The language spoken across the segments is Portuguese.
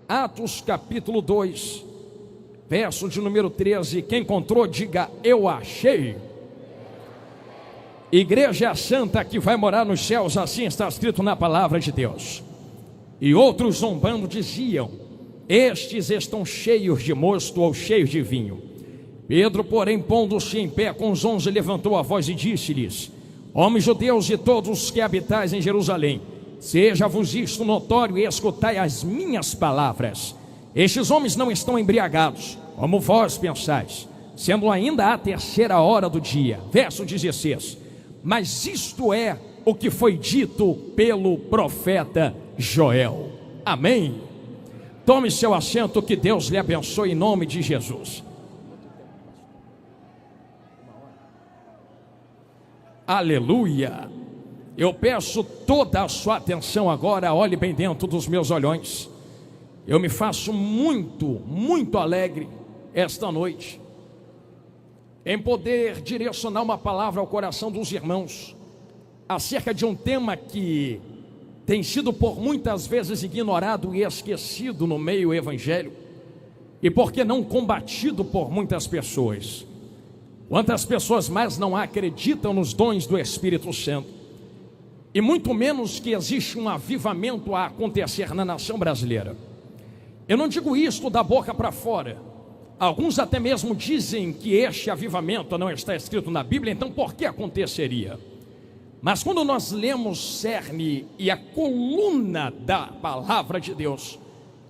Atos capítulo 2, verso de número 13. Quem encontrou, diga: eu achei. Igreja santa que vai morar nos céus, assim está escrito na palavra de Deus. E outros zombando diziam: estes estão cheios de mosto ou cheios de vinho. Pedro, porém, pondo-se em pé com os 11, levantou a voz e disse-lhes: homens judeus e todos que habitais em Jerusalém, seja-vos isto notório e escutai as minhas palavras. Estes homens não estão embriagados, como vós pensais, sendo ainda a 3ª do dia. Verso 16. Mas isto é o que foi dito pelo profeta Joel. Amém. Tome seu assento, que Deus lhe abençoe em nome de Jesus. Aleluia. Eu peço toda a sua atenção agora. Olhe bem dentro dos meus olhões. Eu me faço muito alegre esta noite em poder direcionar uma palavra ao coração dos irmãos acerca de um tema que tem sido por muitas vezes ignorado e esquecido no meio evangélico, e por que não combatido por muitas pessoas. Quantas pessoas mais não acreditam nos dons do Espírito Santo, e muito menos que existe um avivamento a acontecer na nação brasileira. Eu não digo isto da boca para fora. Alguns até mesmo dizem que este avivamento não está escrito na Bíblia, então por que aconteceria? Mas quando nós lemos cerne e a coluna da palavra de Deus,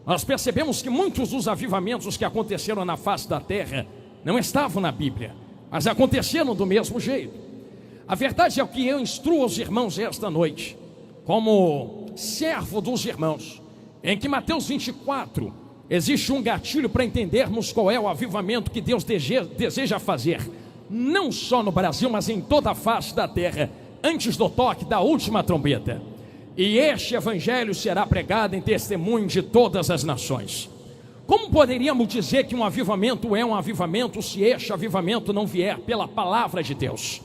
nós percebemos que muitos dos avivamentos que aconteceram na face da terra não estavam na Bíblia, mas aconteceram do mesmo jeito. A verdade é que eu instruo os irmãos esta noite, como servo dos irmãos, em que Mateus 24, existe um gatilho para entendermos qual é o avivamento que Deus deseja fazer, não só no Brasil, mas em toda a face da terra, antes do toque da última trombeta. E este evangelho será pregado em testemunho de todas as nações. Como poderíamos dizer que um avivamento é um avivamento se este avivamento não vier pela palavra de Deus?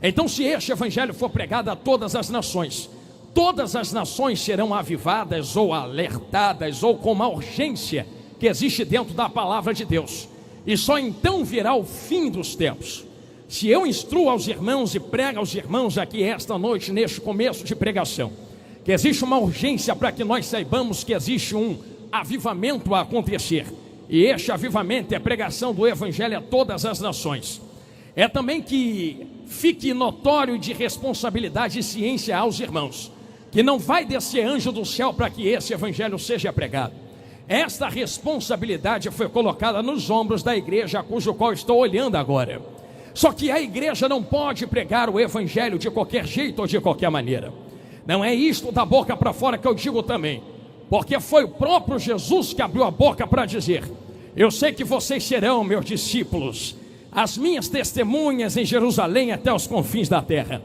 Então, se este evangelho for pregado a todas as nações, todas as nações serão avivadas ou alertadas ou com uma urgência que existe dentro da palavra de Deus, e só então virá o fim dos tempos. Se eu instruo aos irmãos e prego aos irmãos aqui esta noite, neste começo de pregação, que existe uma urgência para que nós saibamos que existe um avivamento a acontecer, e este avivamento é a pregação do evangelho a todas as nações, é também que fique notório de responsabilidade e ciência aos irmãos, que não vai descer anjo do céu para que esse evangelho seja pregado. Esta responsabilidade foi colocada nos ombros da igreja, cujo qual estou olhando agora. Só que a igreja não pode pregar o evangelho de qualquer jeito ou de qualquer maneira. Não é isto da boca para fora que eu digo também, porque foi o próprio Jesus que abriu a boca para dizer: eu sei que vocês serão meus discípulos, as minhas testemunhas em Jerusalém até os confins da terra.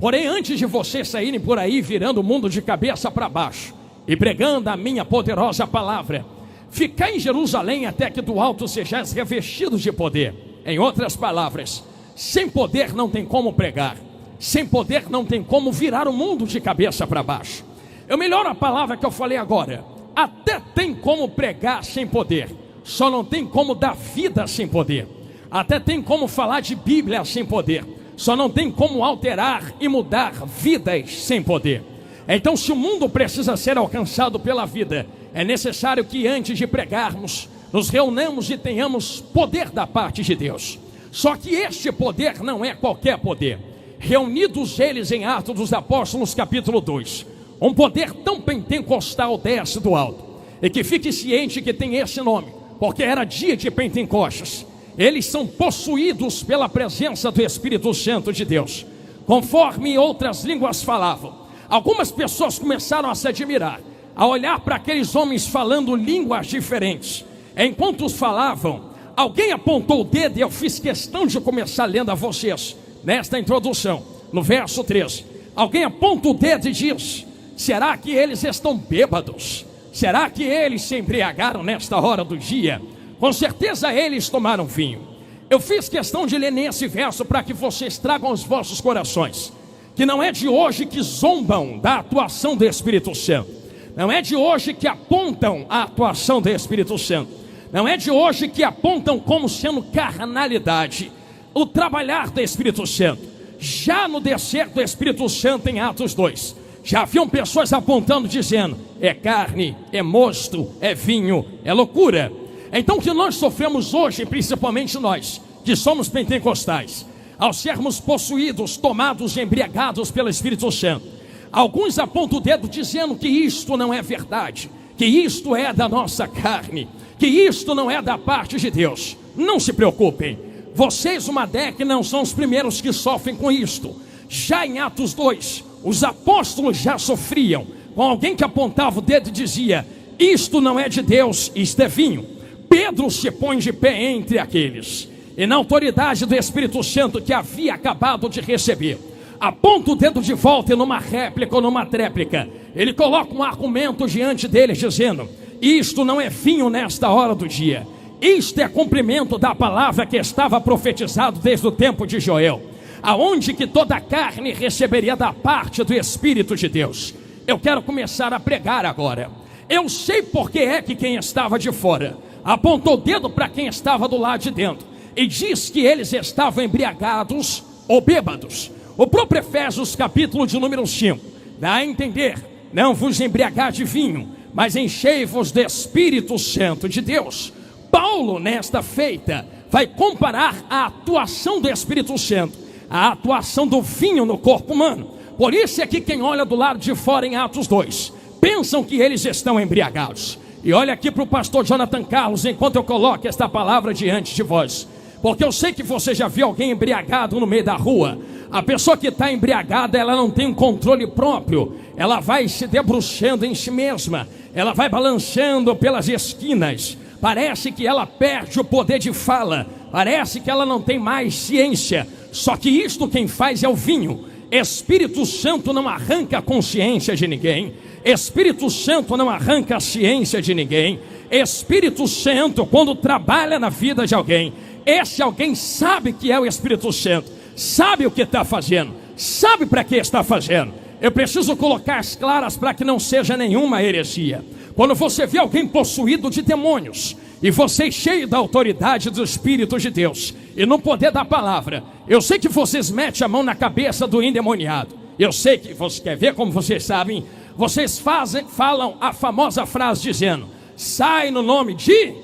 Porém, antes de vocês saírem por aí virando o mundo de cabeça para baixo e pregando a minha poderosa palavra, ficai em Jerusalém até que do alto sejais revestidos de poder. Em outras palavras, sem poder não tem como pregar, sem poder não tem como virar o mundo de cabeça para baixo. Eu melhoro a palavra que eu falei agora: até tem como pregar sem poder, só não tem como dar vida sem poder. Até tem como falar de Bíblia sem poder, só não tem como alterar e mudar vidas sem poder. Então, se o mundo precisa ser alcançado pela vida, é necessário que antes de pregarmos, nos reunamos e tenhamos poder da parte de Deus. Só que este poder não é qualquer poder. Reunidos eles em Atos dos Apóstolos capítulo 2, um poder tão pentecostal desce do alto, e que fique ciente que tem esse nome, porque era dia de Pentecostes. Eles são possuídos pela presença do Espírito Santo de Deus, conforme outras línguas falavam. Algumas pessoas começaram a se admirar, a olhar para aqueles homens falando línguas diferentes. Enquanto os falavam, alguém apontou o dedo, e eu fiz questão de começar lendo a vocês, nesta introdução, no verso 13. Alguém aponta o dedo e diz: será que eles estão bêbados? Será que eles se embriagaram nesta hora do dia? Com certeza eles tomaram vinho. Eu fiz questão de ler nesse verso para que vocês tragam os vossos corações, que não é de hoje que zombam da atuação do Espírito Santo. Não é de hoje que apontam a atuação do Espírito Santo. Não é de hoje que apontam como sendo carnalidade o trabalhar do Espírito Santo. Já no descer do Espírito Santo em Atos 2, já haviam pessoas apontando, dizendo: é carne, é mosto, é vinho, é loucura. Então o que nós sofremos hoje, principalmente nós, que somos pentecostais, ao sermos possuídos, tomados e embriagados pelo Espírito Santo, alguns apontam o dedo dizendo que isto não é verdade, que isto é da nossa carne, que isto não é da parte de Deus. Não se preocupem, vocês, uma década, não são os primeiros que sofrem com isto. Já em Atos 2, os apóstolos já sofriam com alguém que apontava o dedo e dizia: isto não é de Deus, isto é vinho. Pedro se põe de pé entre aqueles, e na autoridade do Espírito Santo que havia acabado de receber, aponta o dedo de volta, e numa réplica ou numa tréplica, ele coloca um argumento diante deles, dizendo: isto não é vinho nesta hora do dia, isto é cumprimento da palavra que estava profetizado desde o tempo de Joel, aonde que toda a carne receberia da parte do Espírito de Deus. Eu quero começar a pregar agora. Eu sei porque é que quem estava de fora apontou o dedo para quem estava do lado de dentro e diz que eles estavam embriagados ou bêbados. O próprio Efésios capítulo de número 5 dá a entender: não vos embriagar de vinho, mas enchei-vos do Espírito Santo de Deus. Paulo, nesta feita, vai comparar a atuação do Espírito Santo à atuação do vinho no corpo humano. Por isso é que quem olha do lado de fora em Atos 2, pensam que eles estão embriagados. E olha aqui para o pastor Jonathan Carlos, enquanto eu coloco esta palavra diante de vós, porque eu sei que você já viu alguém embriagado no meio da rua. A pessoa que está embriagada, ela não tem um controle próprio, ela vai se debruçando em si mesma, ela vai balançando pelas esquinas, parece que ela perde o poder de fala, parece que ela não tem mais ciência. Só que isto quem faz é o vinho. Espírito Santo não arranca a consciência de ninguém, Espírito Santo não arranca a ciência de ninguém. Espírito Santo, quando trabalha na vida de alguém, esse alguém sabe que é o Espírito Santo, sabe o que está fazendo, sabe para que está fazendo. Eu preciso colocar as claras para que não seja nenhuma heresia. Quando você vê alguém possuído de demônios, e você cheio da autoridade do Espírito de Deus, e no poder da palavra, eu sei que vocês metem a mão na cabeça do endemoniado. Eu sei que você quer ver como vocês sabem. Vocês falam a famosa frase dizendo: sai no nome de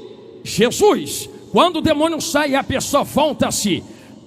Jesus. Quando o demônio sai, a pessoa volta a si.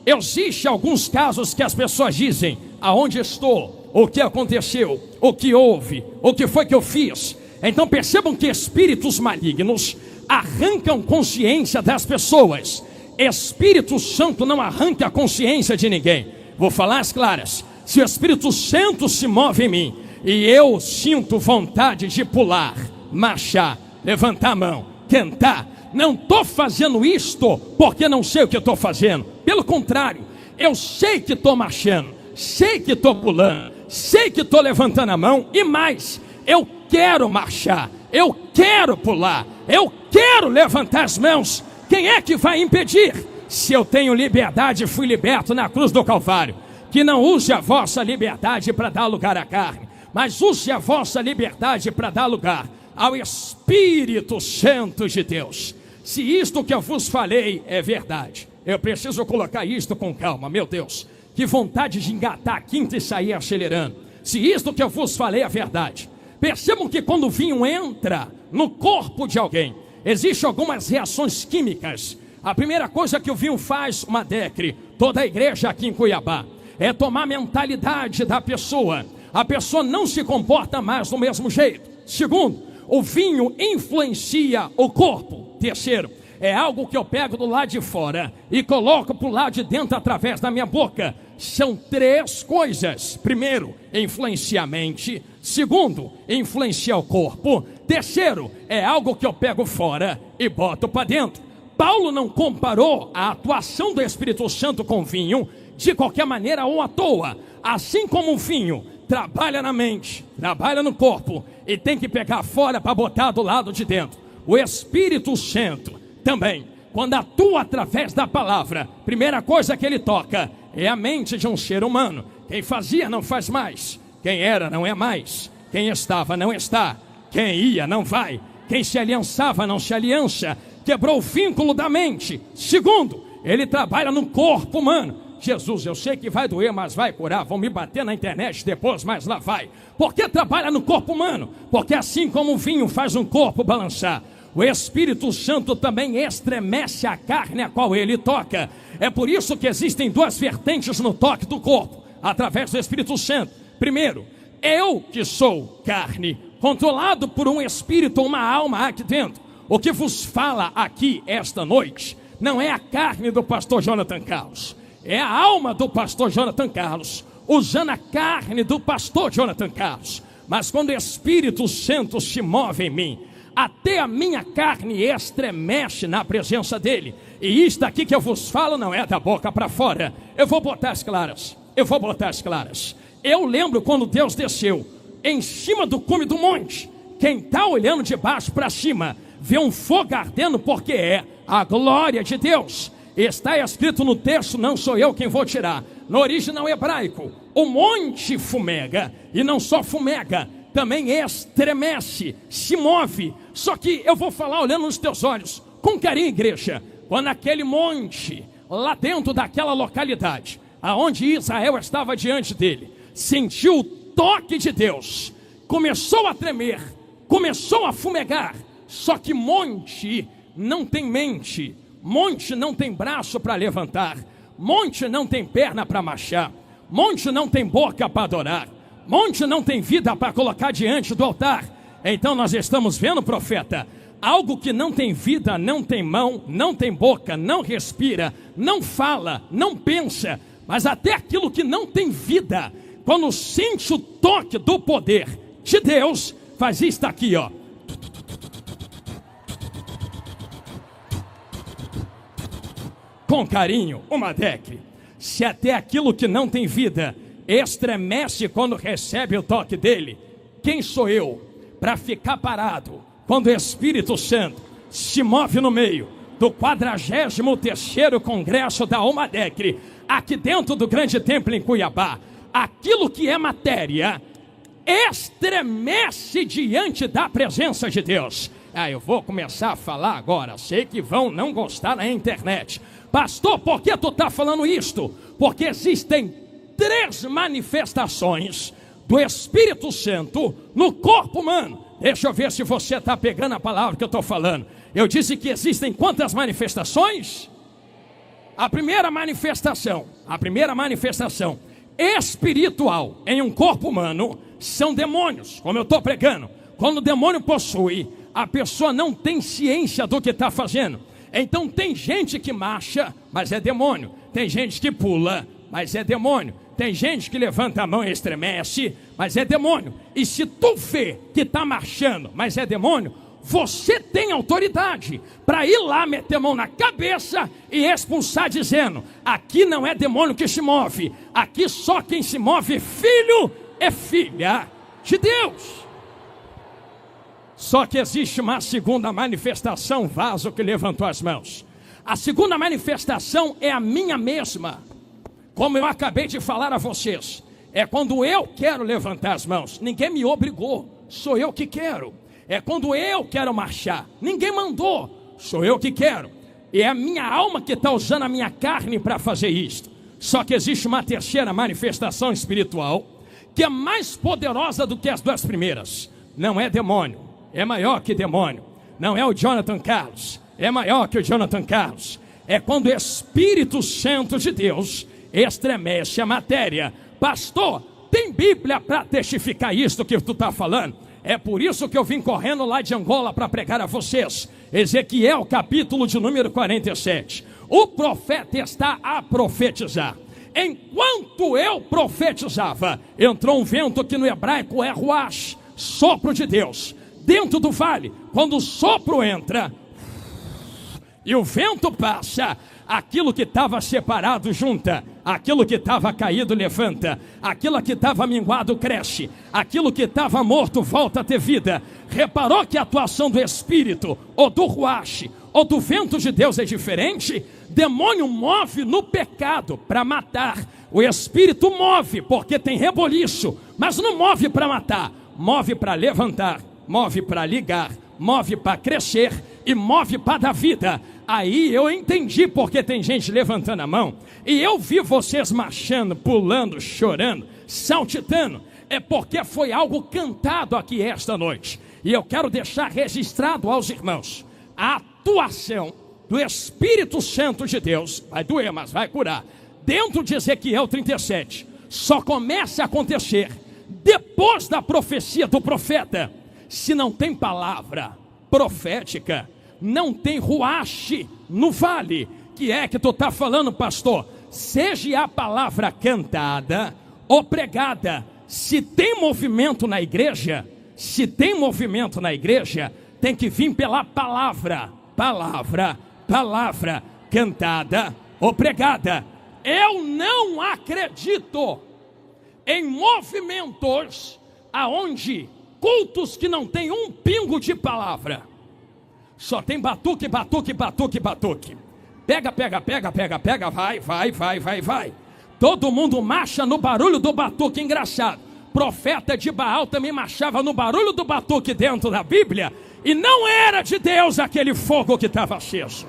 Existem alguns casos que as pessoas dizem: aonde estou? O que aconteceu? O que houve? O que foi que eu fiz? Então percebam que espíritos malignos arrancam consciência das pessoas. Espírito Santo não arranca a consciência de ninguém. Vou falar as claras: se o Espírito Santo se move em mim e eu sinto vontade de pular, marchar, levantar a mão, cantar, não estou fazendo isto porque não sei o que estou fazendo. Pelo contrário, eu sei que estou marchando, sei que estou pulando, sei que estou levantando a mão, e mais, eu quero marchar, eu quero pular, eu quero levantar as mãos. Quem é que vai impedir? Se eu tenho liberdade, fui liberto na cruz do Calvário. Que não use a vossa liberdade para dar lugar à carne, mas use a vossa liberdade para dar lugar ao Espírito Santo de Deus. Se isto que eu vos falei é verdade, eu preciso colocar isto com calma. Meu Deus, que vontade de engatar a quinta e sair acelerando. Se isto que eu vos falei é verdade, percebam que quando o vinho entra no corpo de alguém, existem algumas reações químicas. A primeira coisa que o vinho faz, uma decre, toda a igreja aqui em Cuiabá, é tomar a mentalidade da pessoa. A pessoa não se comporta mais do mesmo jeito. Segundo, o vinho influencia o corpo. Terceiro, é algo que eu pego do lado de fora e coloco para o lado de dentro através da minha boca. São três coisas. Primeiro, influencia a mente. Segundo, influencia o corpo. Terceiro, é algo que eu pego fora e boto para dentro. Paulo não comparou a atuação do Espírito Santo com vinho de qualquer maneira ou à toa. Assim como o vinho trabalha na mente, trabalha no corpo e tem que pegar fora para botar do lado de dentro, o Espírito Santo também, quando atua através da palavra, primeira coisa que ele toca é a mente de um ser humano. Quem fazia não faz mais, quem era não é mais, quem estava não está. Quem ia, não vai. Quem se aliançava, não se aliança. Quebrou o vínculo da mente. Segundo, ele trabalha no corpo humano. Jesus, eu sei que vai doer, mas vai curar. Vão me bater na internet depois, mas lá vai. Por que trabalha no corpo humano? Porque assim como o vinho faz um corpo balançar, o Espírito Santo também estremece a carne a qual ele toca. É por isso que existem duas vertentes no toque do corpo, através do Espírito Santo. Primeiro, eu que sou carne, controlado por um espírito, uma alma aqui dentro. O que vos fala aqui esta noite não é a carne do pastor Jonathan Carlos, é a alma do pastor Jonathan Carlos, usando a carne do pastor Jonathan Carlos. Mas quando o Espírito Santo se move em mim, até a minha carne estremece na presença dele. E isto aqui que eu vos falo não é da boca para fora. Eu vou botar as claras. Eu lembro quando Deus desceu em cima do cume do monte. Quem está olhando de baixo para cima vê um fogo ardendo, porque é a glória de Deus. Está escrito no texto, não sou eu quem vou tirar. No original hebraico, o monte fumega, e não só fumega, também estremece, se move. Só que eu vou falar olhando nos teus olhos, com carinho, igreja. Quando aquele monte, lá dentro daquela localidade, aonde Israel estava diante dele, sentiu o toque de Deus, começou a tremer, começou a fumegar. Só que monte não tem mente, monte não tem braço para levantar, monte não tem perna para marchar, monte não tem boca para adorar, monte não tem vida para colocar diante do altar. Então nós estamos vendo, profeta, algo que não tem vida, não tem mão, não tem boca, não respira, não fala, não pensa, mas até aquilo que não tem vida, quando sente o toque do poder de Deus, faz isto aqui, ó. Com carinho, uma deck. Se até aquilo que não tem vida estremece quando recebe o toque dele, quem sou eu para ficar parado quando o Espírito Santo se move no meio do 43º Congresso da Almadecre, aqui dentro do grande templo em Cuiabá? Aquilo que é matéria estremece diante da presença de Deus. Eu vou começar a falar agora, sei que vão não gostar na internet. Pastor, por que tu está falando isto? Porque existem 3 manifestações do Espírito Santo no corpo humano. Deixa eu ver se você está pegando a palavra que eu estou falando. Eu disse que existem quantas manifestações? A primeira manifestação espiritual em um corpo humano são demônios, como eu estou pregando. Quando o demônio possui, a pessoa não tem ciência do que está fazendo. Então tem gente que marcha, mas é demônio. Tem gente que pula, mas é demônio. Tem gente que levanta a mão e estremece, mas é demônio. E se tu vê que está marchando, mas é demônio, você tem autoridade para ir lá, meter a mão na cabeça e expulsar, dizendo: aqui não é demônio que se move, aqui só quem se move, filho é filha de Deus. Só que existe uma segunda manifestação, vaso que levantou as mãos. A segunda manifestação é a minha mesma. Como eu acabei de falar a vocês, é quando eu quero levantar as mãos. Ninguém me obrigou, sou eu que quero. É quando eu quero marchar, ninguém mandou, sou eu que quero. E é a minha alma que está usando a minha carne para fazer isto. Só que existe uma terceira manifestação espiritual, que é mais poderosa do que as 2 primeiras. Não é demônio, é maior que demônio. Não é o Jonathan Carlos, é maior que o Jonathan Carlos. É quando o Espírito Santo de Deus estremece a matéria. Pastor, tem Bíblia para testificar isso que tu está falando? É por isso que eu vim correndo lá de Angola para pregar a vocês. Ezequiel, capítulo de número 47. O profeta está a profetizar. Enquanto eu profetizava, entrou um vento que no hebraico é ruach, sopro de Deus. Dentro do vale, quando o sopro entra e o vento passa, aquilo que estava separado junta, aquilo que estava caído levanta, aquilo que estava minguado cresce, aquilo que estava morto volta a ter vida. Reparou que a atuação do Espírito, ou do ruach, ou do vento de Deus é diferente? Demônio move no pecado para matar, o Espírito move porque tem reboliço, mas não move para matar, move para levantar, move para ligar, move para crescer e move para dar vida. Aí eu entendi porque tem gente levantando a mão. E eu vi vocês marchando, pulando, chorando, saltitando. É porque foi algo cantado aqui esta noite. E eu quero deixar registrado aos irmãos a atuação do Espírito Santo de Deus. Vai doer, mas vai curar. Dentro de Ezequiel 37. Só começa a acontecer depois da profecia do profeta. Se não tem palavra profética, não tem ruache no vale. Que é que tu está falando, pastor? Seja a palavra cantada ou pregada. Se tem movimento na igreja, tem que vir pela palavra cantada ou pregada. Eu não acredito em movimentos aonde cultos que não tem um pingo de palavra. Só tem batuque. Pega, vai. Todo mundo marcha no barulho do batuque, engraçado. Profeta de Baal também marchava no barulho do batuque dentro da Bíblia. E não era de Deus aquele fogo que estava aceso.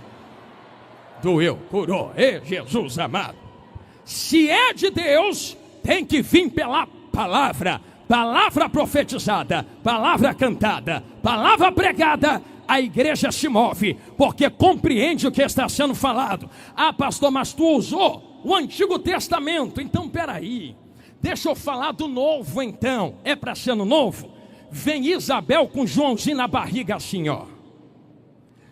Doeu, curou, Jesus amado. Se é de Deus, tem que vir pela palavra profetizada, palavra cantada, palavra pregada. A igreja se move, porque compreende o que está sendo falado. Ah, pastor, mas tu usou o Antigo Testamento. Então, peraí, deixa eu falar do novo então. É para ser no novo? Vem Isabel com Joãozinho na barriga assim, ó.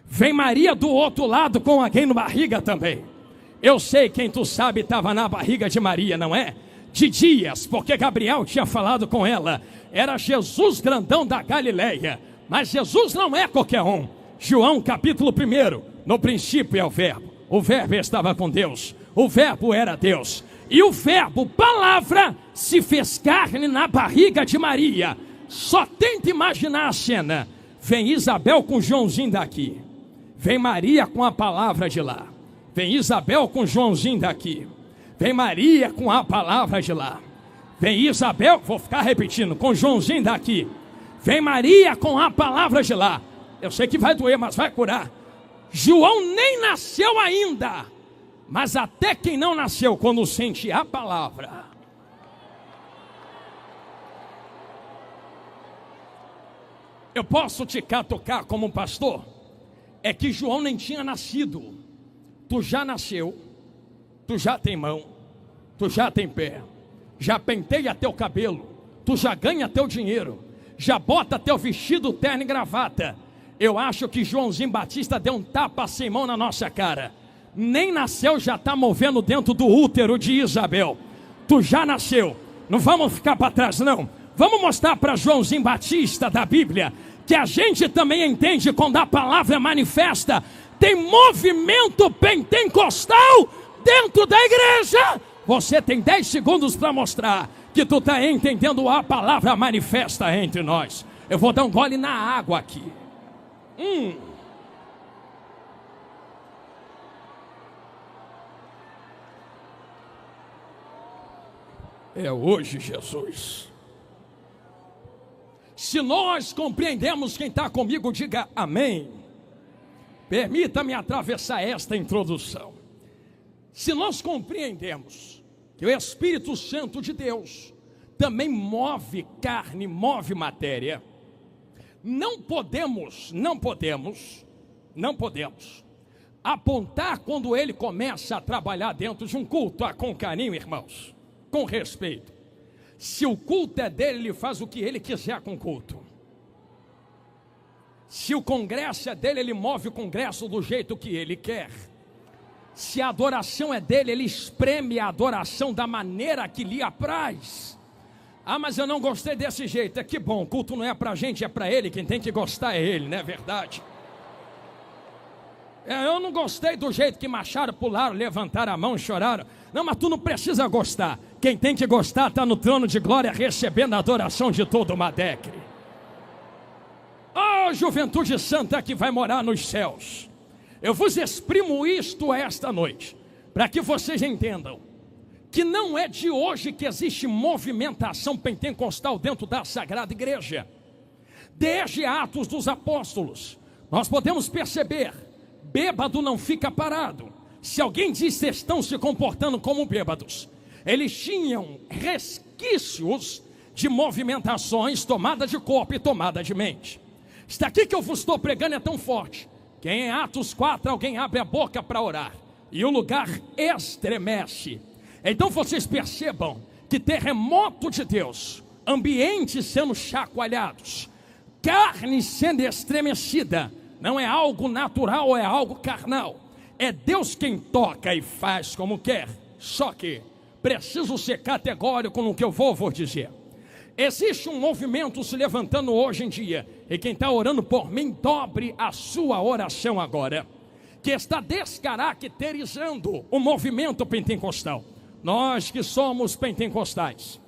Vem Maria do outro lado com alguém na barriga também. Eu sei quem tu sabe estava na barriga de Maria, não é? De Dias, porque Gabriel tinha falado com ela. Era Jesus grandão da Galileia. Mas Jesus não é qualquer um. João capítulo 1. No princípio é o verbo estava com Deus, o verbo era Deus. E o verbo, palavra, se fez carne na barriga de Maria. Só tenta imaginar a cena. Vem Isabel com Joãozinho daqui. Vem Maria com a palavra de lá. Vem Isabel com Joãozinho daqui. Vem Maria com a palavra de lá. Vem Isabel, vou ficar repetindo, com Joãozinho daqui. Vem Maria com a palavra de lá. Eu sei que vai doer, mas vai curar. João nem nasceu ainda. Mas até quem não nasceu, quando sente a palavra. Eu posso te catucar como pastor? É que João nem tinha nascido. Tu já nasceu. Tu já tem mão. Tu já tem pé. Já penteia teu cabelo. Tu já ganha teu dinheiro. Já bota teu vestido, terno e gravata. Eu acho que Joãozinho Batista deu um tapa sem mão na nossa cara. Nem nasceu, já está movendo dentro do útero de Isabel. Tu já nasceu. Não vamos ficar para trás não. Vamos mostrar para Joãozinho Batista da Bíblia que a gente também entende quando a palavra manifesta. Tem movimento pentecostal dentro da igreja. Você tem 10 segundos para mostrar que tu está entendendo a palavra manifesta entre nós. Eu vou dar um gole na água aqui. É hoje, Jesus. Se nós compreendemos, quem está comigo, diga amém. Permita-me atravessar esta introdução. Se nós compreendemos que o Espírito Santo de Deus também move carne, move matéria, não podemos apontar quando ele começa a trabalhar dentro de um culto, com carinho, irmãos, com respeito. Se o culto é dele, ele faz o que ele quiser com o culto. Se o congresso é dele, ele move o congresso do jeito que ele quer. Se a adoração é dele, ele espreme a adoração da maneira que lhe apraz. Ah, mas eu não gostei desse jeito. É que bom, o culto não é pra gente, é pra ele. Quem tem que gostar é ele, não é verdade? Eu não gostei do jeito que marcharam, pularam, levantaram a mão, choraram. Não, mas tu não precisa gostar. Quem tem que gostar está no trono de glória, recebendo a adoração de todo o Madecre. Oh, juventude santa que vai morar nos céus. Eu vos exprimo isto esta noite, para que vocês entendam que não é de hoje que existe movimentação pentecostal dentro da Sagrada Igreja. Desde Atos dos Apóstolos, nós podemos perceber, bêbado não fica parado. Se alguém diz que estão se comportando como bêbados, eles tinham resquícios de movimentações, tomada de corpo e tomada de mente. Isso aqui que eu vos estou pregando é tão forte, que em Atos 4 alguém abre a boca para orar, e o lugar estremece. Então vocês percebam que terremoto de Deus, ambientes sendo chacoalhados, carne sendo estremecida, não é algo natural, é algo carnal. É Deus quem toca e faz como quer. Só que preciso ser categórico no que eu vou dizer. Existe um movimento se levantando hoje em dia, e quem está orando por mim, dobre a sua oração agora, que está descaracterizando o movimento pentecostal. Nós que somos pentecostais,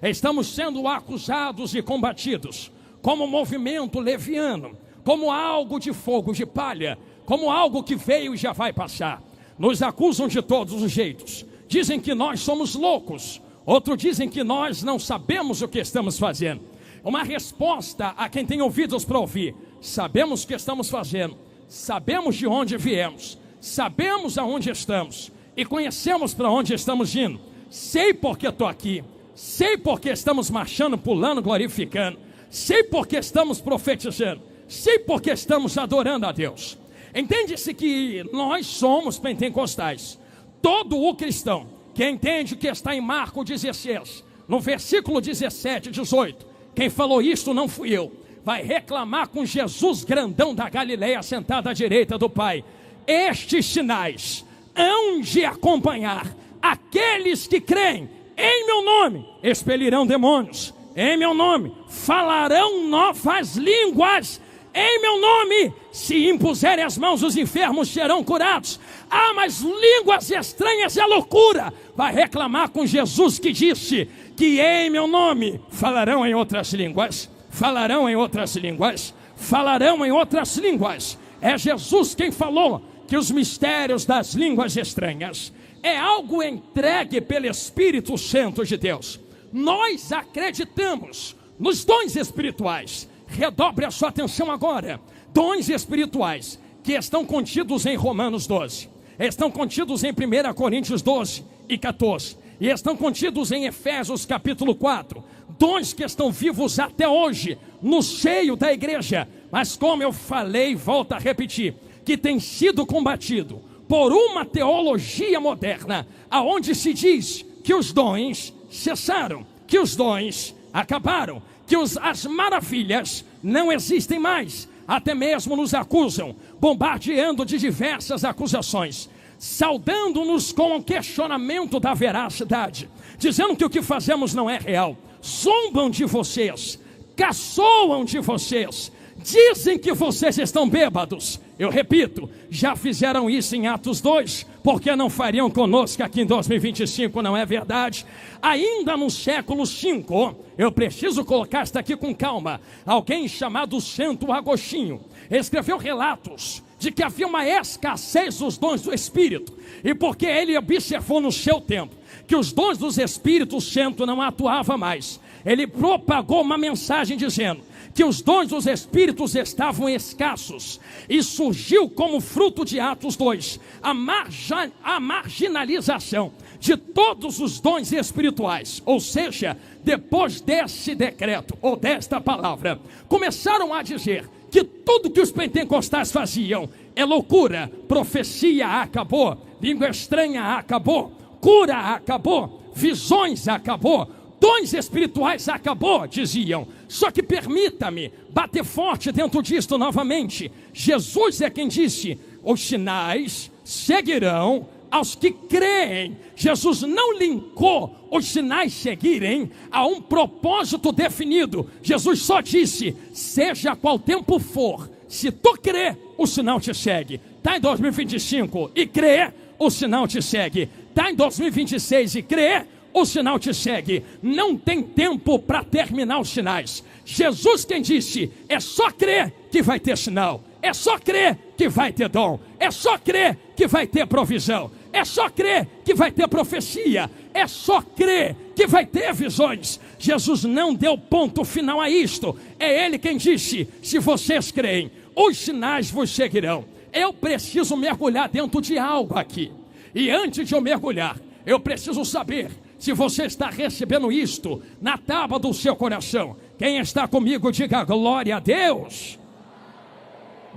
estamos sendo acusados e combatidos como movimento leviano, como algo de fogo de palha, como algo que veio e já vai passar. Nos acusam de todos os jeitos, dizem que nós somos loucos, outros dizem que nós não sabemos o que estamos fazendo. Uma resposta a quem tem ouvidos para ouvir: sabemos o que estamos fazendo, sabemos de onde viemos, sabemos aonde estamos e conhecemos para onde estamos indo. Sei porque estou aqui, sei porque estamos marchando, pulando, glorificando, sei porque estamos profetizando, sei porque estamos adorando a Deus. Entende-se que nós somos pentecostais. Todo o cristão que entende que está em Marcos 16, no versículo 17 e 18, quem falou isso não fui eu, vai reclamar com Jesus grandão da Galileia sentado à direita do Pai: estes sinais hão de acompanhar aqueles que creem. Em meu nome expelirão demônios, em meu nome falarão novas línguas, em meu nome, se impuserem as mãos, os enfermos serão curados. Ah, mas línguas estranhas é loucura. Vai reclamar com Jesus que disse que em meu nome falarão em outras línguas, falarão em outras línguas, falarão em outras línguas. É Jesus quem falou que os mistérios das línguas estranhas é algo entregue pelo Espírito Santo de Deus. Nós acreditamos nos dons espirituais. Redobre a sua atenção agora. Dons espirituais que estão contidos em Romanos 12, estão contidos em 1 Coríntios 12 e 14, e estão contidos em Efésios capítulo 4. Dons que estão vivos até hoje no seio da igreja, mas como eu falei, volto a repetir, que tem sido combatido por uma teologia moderna, aonde se diz que os dons cessaram, que os dons acabaram, que as maravilhas não existem mais. Até mesmo nos acusam, bombardeando de diversas acusações, saudando-nos com o questionamento da veracidade, dizendo que o que fazemos não é real. Zombam de vocês, caçoam de vocês, dizem que vocês estão bêbados. Eu repito, já fizeram isso em Atos 2, por que não fariam conosco aqui em 2025, não é verdade? Ainda no século 5, eu preciso colocar isso aqui com calma, alguém chamado Santo Agostinho escreveu relatos de que havia uma escassez dos dons do Espírito, e porque ele observou no seu tempo que os dons dos Espíritos Santo não atuavam mais, ele propagou uma mensagem dizendo que os dons dos Espíritos estavam escassos, e surgiu como fruto de Atos 2 a marginalização de todos os dons espirituais. Ou seja, depois desse decreto ou desta palavra, começaram a dizer que tudo que os pentecostais faziam é loucura. Profecia acabou, língua estranha acabou, cura acabou, visões acabou, dons espirituais acabou, diziam. Só que permita-me bater forte dentro disto novamente. Jesus é quem disse: os sinais seguirão aos que creem. Jesus não linkou os sinais seguirem a um propósito definido. Jesus só disse: seja qual tempo for, se tu crê, o sinal te segue. Está em 2025 e crê, o sinal te segue. Está em 2026 e crê, o sinal te segue. Não tem tempo para terminar os sinais. Jesus quem disse: é só crer que vai ter sinal, é só crer que vai ter dom, é só crer que vai ter provisão, é só crer que vai ter profecia, é só crer que vai ter visões. Jesus não deu ponto final a isto. É Ele quem disse: se vocês creem, os sinais vos seguirão. Eu preciso mergulhar dentro de algo aqui. E antes de eu mergulhar, eu preciso saber se você está recebendo isto na tábua do seu coração. Quem está comigo, diga glória a Deus.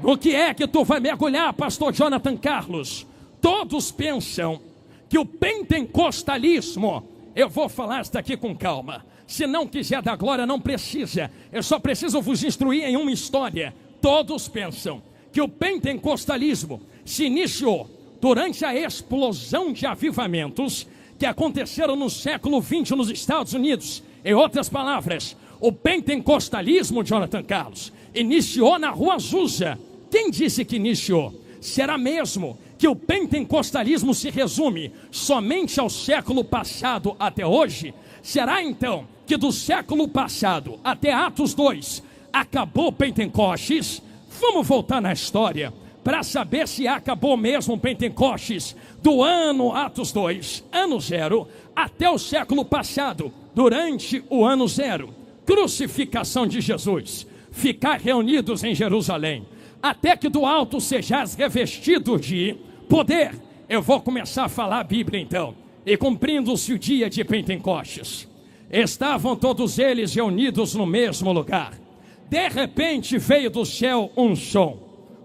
No que é que tu vai mergulhar, pastor Jonathan Carlos? Todos pensam que o pentecostalismo, eu vou falar isso daqui com calma. Se não quiser dar glória, não precisa. Eu só preciso vos instruir em uma história. Todos pensam que o pentecostalismo se iniciou durante a explosão de avivamentos que aconteceram no século XX nos Estados Unidos. Em outras palavras, o pentecostalismo, Jonathan Carlos, iniciou na Rua Azusa. Quem disse que iniciou? Será mesmo que o pentecostalismo se resume somente ao século passado até hoje? Será então que do século passado até Atos 2 acabou o Pentecostes? Vamos voltar na história para saber se acabou mesmo o Pentecostes do ano Atos 2, ano 0, até o século passado, durante o ano 0, crucificação de Jesus, ficar reunidos em Jerusalém, até que do alto sejais revestidos de poder. Eu vou começar a falar a Bíblia então. E cumprindo-se o dia de Pentecostes, estavam todos eles reunidos no mesmo lugar. De repente veio do céu um som,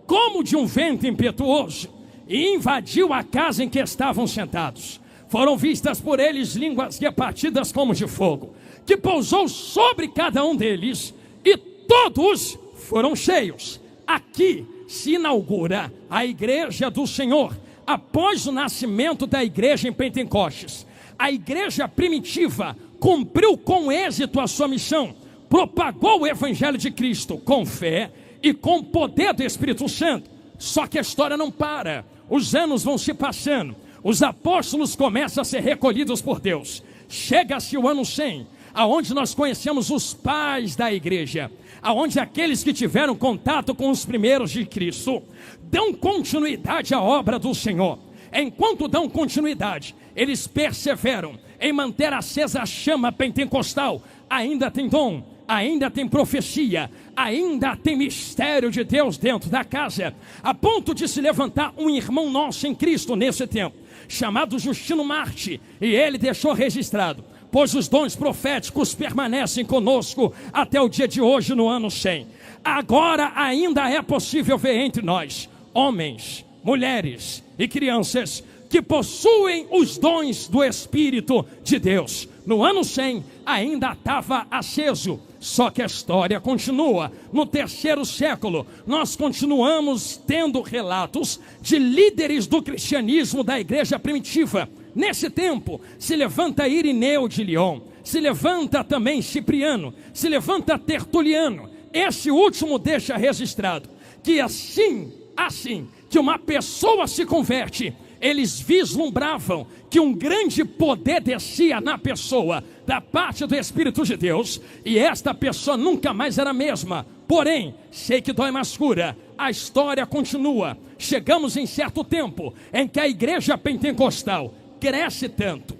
como de um vento impetuoso, e invadiu a casa em que estavam sentados. Foram vistas por eles línguas repartidas como de fogo, que pousou sobre cada um deles, e todos foram cheios. Aqui se inaugura a igreja do Senhor, após o nascimento da igreja em Pentecostes. A igreja primitiva cumpriu com êxito a sua missão, propagou o evangelho de Cristo com fé e com o poder do Espírito Santo. Só que a história não para, os anos vão se passando, os apóstolos começam a ser recolhidos por Deus. Chega-se o ano 100, aonde nós conhecemos os pais da igreja, aonde aqueles que tiveram contato com os primeiros de Cristo dão continuidade à obra do Senhor. Enquanto dão continuidade, eles perseveram em manter acesa a chama pentecostal. Ainda tem dom, ainda tem profecia, ainda tem mistério de Deus dentro da casa, a ponto de se levantar um irmão nosso em Cristo nesse tempo, chamado Justino Marte, e ele deixou registrado: pois os dons proféticos permanecem conosco até o dia de hoje, no ano 100. Agora ainda é possível ver entre nós homens, mulheres e crianças que possuem os dons do Espírito de Deus. No ano 100 ainda estava aceso, só que a história continua. No terceiro século nós continuamos tendo relatos de líderes do cristianismo da igreja primitiva. Nesse tempo se levanta Irineu de Lyon, se levanta também Cipriano, se levanta Tertuliano. Esse último deixa registrado que assim que uma pessoa se converte, eles vislumbravam que um grande poder descia na pessoa da parte do Espírito de Deus, e esta pessoa nunca mais era a mesma. Porém, sei que dói mais cura, a história continua. Chegamos em certo tempo em que a igreja pentecostal cresce tanto,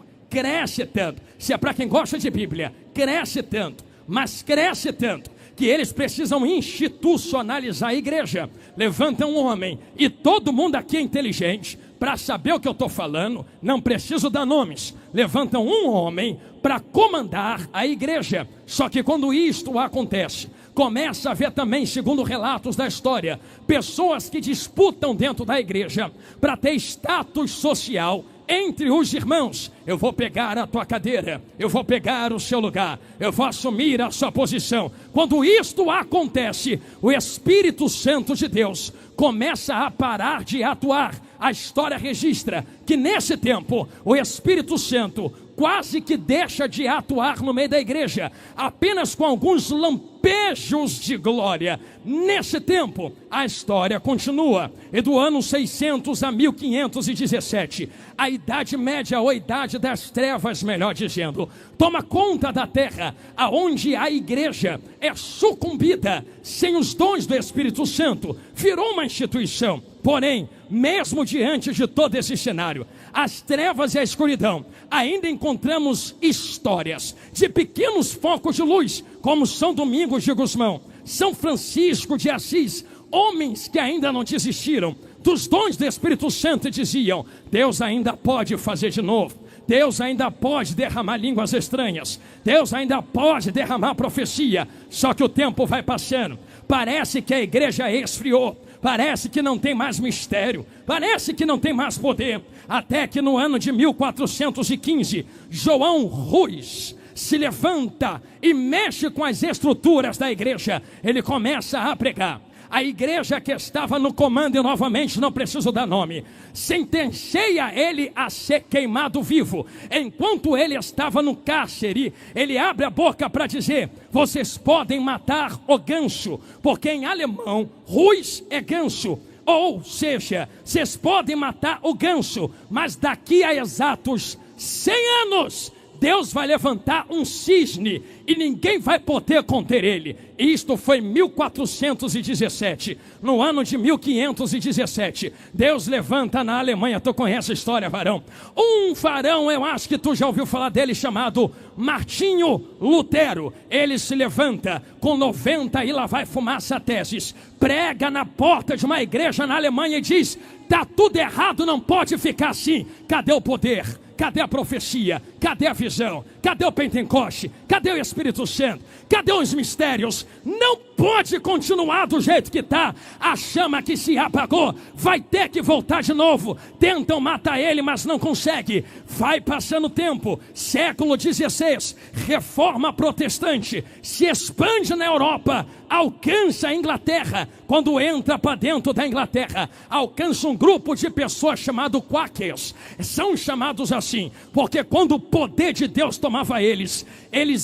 se é para quem gosta de Bíblia, cresce tanto, mas cresce tanto, que eles precisam institucionalizar a igreja. Levanta um homem, e todo mundo aqui é inteligente para saber o que eu estou falando, não preciso dar nomes. Levantam um homem para comandar a igreja. Só que quando isto acontece, começa a haver também, segundo relatos da história, pessoas que disputam dentro da igreja para ter status social entre os irmãos. Eu vou pegar a tua cadeira, eu vou pegar o seu lugar, eu vou assumir a sua posição. Quando isto acontece, o Espírito Santo de Deus começa a parar de atuar. A história registra que nesse tempo o Espírito Santo quase que deixa de atuar no meio da igreja, apenas com alguns lampejos de glória. Nesse tempo a história continua, e do ano 600 a 1517, a Idade Média, ou a Idade das Trevas, melhor dizendo, toma conta da terra, aonde a igreja é sucumbida, sem os dons do Espírito Santo, virou uma instituição. Porém, mesmo diante de todo esse cenário, as trevas e a escuridão, ainda encontramos histórias de pequenos focos de luz, como São Domingos de Gusmão, São Francisco de Assis, homens que ainda não desistiram dos dons do Espírito Santo e diziam: Deus ainda pode fazer de novo, Deus ainda pode derramar línguas estranhas, Deus ainda pode derramar profecia. Só que o tempo vai passando, parece que a igreja esfriou, parece que não tem mais mistério, parece que não tem mais poder, até que no ano de 1415, João Rus se levanta e mexe com as estruturas da igreja. Ele começa a pregar. A igreja que estava no comando, e novamente não preciso dar nome, sentencia ele a ser queimado vivo. Enquanto ele estava no cárcere, ele abre a boca para dizer: vocês podem matar o ganso, porque em alemão, Rus é ganso. Ou seja, vocês podem matar o ganso, mas daqui a exatos 100 anos, Deus vai levantar um cisne e ninguém vai poder conter ele. Isto foi em 1417. No ano de 1517, Deus levanta na Alemanha, tu conhece a história, varão? Um varão, eu acho que tu já ouviu falar dele, chamado Martinho Lutero. Ele se levanta com 90 e lá vai fumaça teses, prega na porta de uma igreja na Alemanha e diz: tá tudo errado, não pode ficar assim. Cadê o poder? Cadê a profecia? Cadê a visão? Cadê o Pentecoste? Cadê o Espírito Santo? Cadê os mistérios? Não pode continuar do jeito que está. A chama que se apagou vai ter que voltar de novo. Tentam matar ele, mas não consegue. Vai passando o tempo. Século XVI, reforma protestante se expande na Europa, alcança a Inglaterra. Quando entra para dentro da Inglaterra, alcança um grupo de pessoas chamado Quakers. São chamados assim porque quando o poder de Deus tomava eles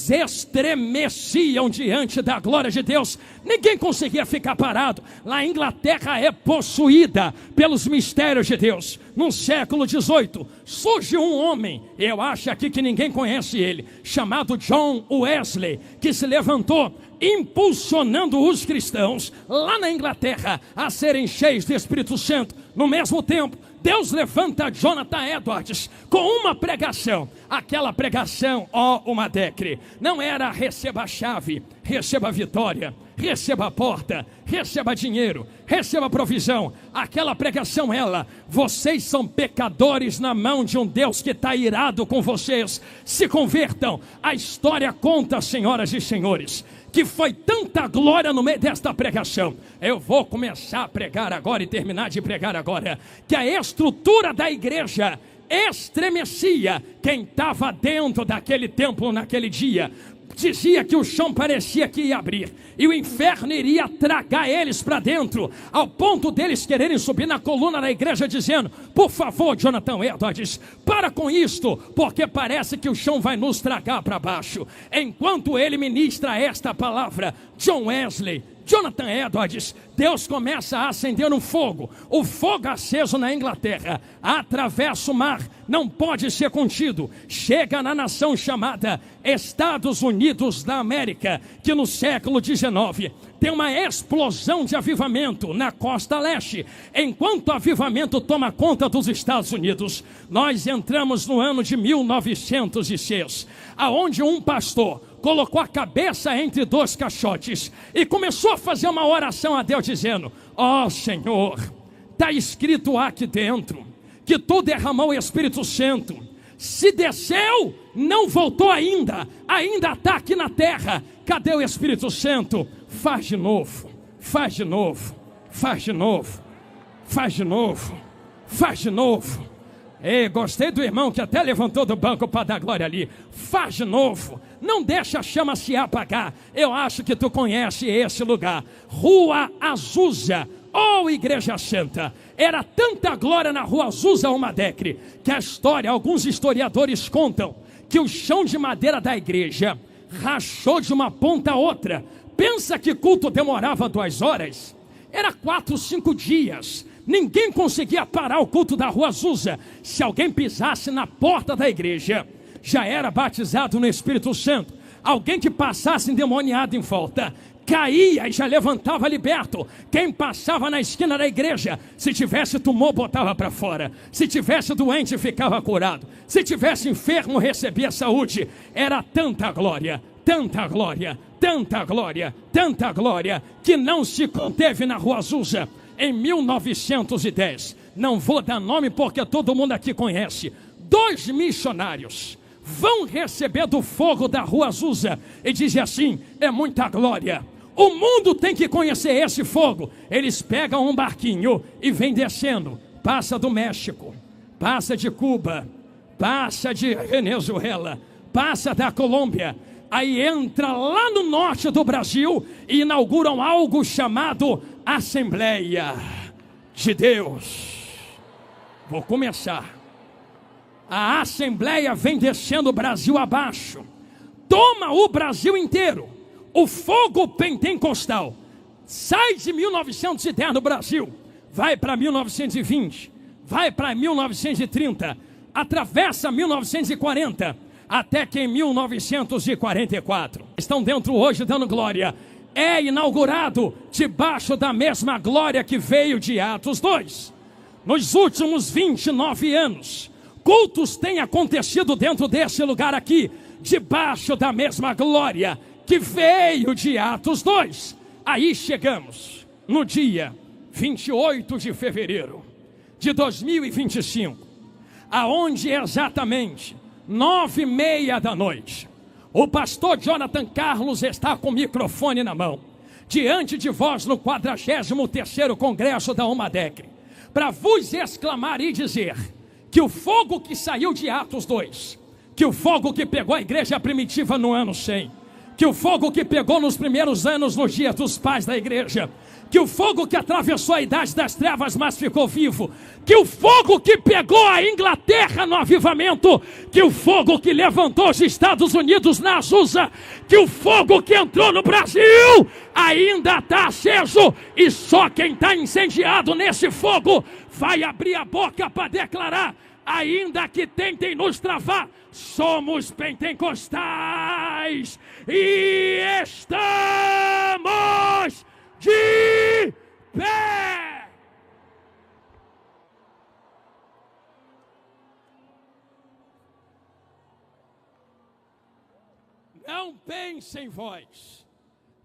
estremeciam diante da glória de Deus. Ninguém conseguia ficar parado. Lá a Inglaterra é possuída pelos mistérios de Deus. No século XVIII, surge um homem, eu acho aqui que ninguém conhece ele, chamado John Wesley, que se levantou impulsionando os cristãos lá na Inglaterra a serem cheios do Espírito Santo. No mesmo tempo, Deus levanta Jonathan Edwards com uma pregação. Aquela pregação, uma decre, não era receba a chave, receba a vitória, receba a porta, receba dinheiro, receba provisão. Aquela pregação, vocês são pecadores na mão de um Deus que está irado com vocês, se convertam. A história conta, senhoras e senhores, que foi tanta glória no meio desta pregação. Eu vou começar a pregar agora e terminar de pregar agora, que a estrutura da igreja estremecia. Quem estava dentro daquele templo naquele dia dizia que o chão parecia que ia abrir e o inferno iria tragar eles para dentro, ao ponto deles quererem subir na coluna da igreja dizendo: por favor, Jonathan Edwards, para com isto, porque parece que o chão vai nos tragar para baixo. Enquanto ele ministra esta palavra, John Wesley, Jonathan Edwards, Deus começa a acender um fogo. O fogo aceso na Inglaterra atravessa o mar, não pode ser contido. Chega na nação chamada Estados Unidos da América, que no século XIX tem uma explosão de avivamento na costa leste. Enquanto o avivamento toma conta dos Estados Unidos, nós entramos no ano de 1906, aonde um pastor colocou a cabeça entre dois caixotes e começou a fazer uma oração a Deus dizendo: ó Senhor, está escrito aqui dentro que tu derramou o Espírito Santo. Se desceu, não voltou ainda está aqui na terra. Cadê o Espírito Santo? Faz de novo, faz de novo, faz de novo, faz de novo, faz de novo. Ei, gostei do irmão que até levantou do banco para dar glória ali. Faz de novo, não deixa a chama se apagar. Eu acho que tu conhece esse lugar, Rua Azusa, ou Igreja Santa. Era tanta glória na Rua Azusa Almadecre, que a história, alguns historiadores contam que o chão de madeira da igreja rachou de uma ponta a outra. Pensa que culto demorava 2 horas? Era 4, 5 dias. Ninguém conseguia parar o culto da Rua Azusa. Se alguém pisasse na porta da igreja, já era batizado no Espírito Santo. Alguém que passasse endemoniado em volta caía e já levantava liberto. Quem passava na esquina da igreja, se tivesse tumor, botava para fora. Se tivesse doente, ficava curado. Se tivesse enfermo, recebia saúde. Era tanta glória, tanta glória, tanta glória, tanta glória, que não se conteve na Rua Azusa. Em 1910, não vou dar nome porque todo mundo aqui conhece, 2 missionários vão receber do fogo da Rua Azusa e dizem assim: é muita glória, o mundo tem que conhecer esse fogo. Eles pegam um barquinho e vêm descendo, passa do México, passa de Cuba, passa de Venezuela, passa da Colômbia, aí entra lá no norte do Brasil e inauguram algo chamado Assembleia de Deus. Vou começar. A Assembleia vem descendo o Brasil abaixo, toma o Brasil inteiro. O fogo pentecostal sai de 1910 no Brasil, vai para 1920, vai para 1930, atravessa 1940, até que em 1944, estão dentro hoje dando glória. É inaugurado debaixo da mesma glória que veio de Atos 2. Nos últimos 29 anos, cultos têm acontecido dentro desse lugar aqui, debaixo da mesma glória que veio de Atos 2. Aí chegamos no dia 28 de fevereiro de 2025, aonde exatamente 9h30 da noite, o pastor Jonathan Carlos está com o microfone na mão, diante de vós no 43º Congresso da Umadec, para vos exclamar e dizer que o fogo que saiu de Atos 2, que o fogo que pegou a igreja primitiva no ano 100, que o fogo que pegou nos primeiros anos, nos dias dos pais da igreja, que o fogo que atravessou a idade das trevas, mas ficou vivo, que o fogo que pegou a Inglaterra no avivamento, que o fogo que levantou os Estados Unidos na Azusa, que o fogo que entrou no Brasil ainda está aceso, e só quem está incendiado nesse fogo vai abrir a boca para declarar: ainda que tentem nos travar, somos pentecostais e estamos de pé. Não pensem vós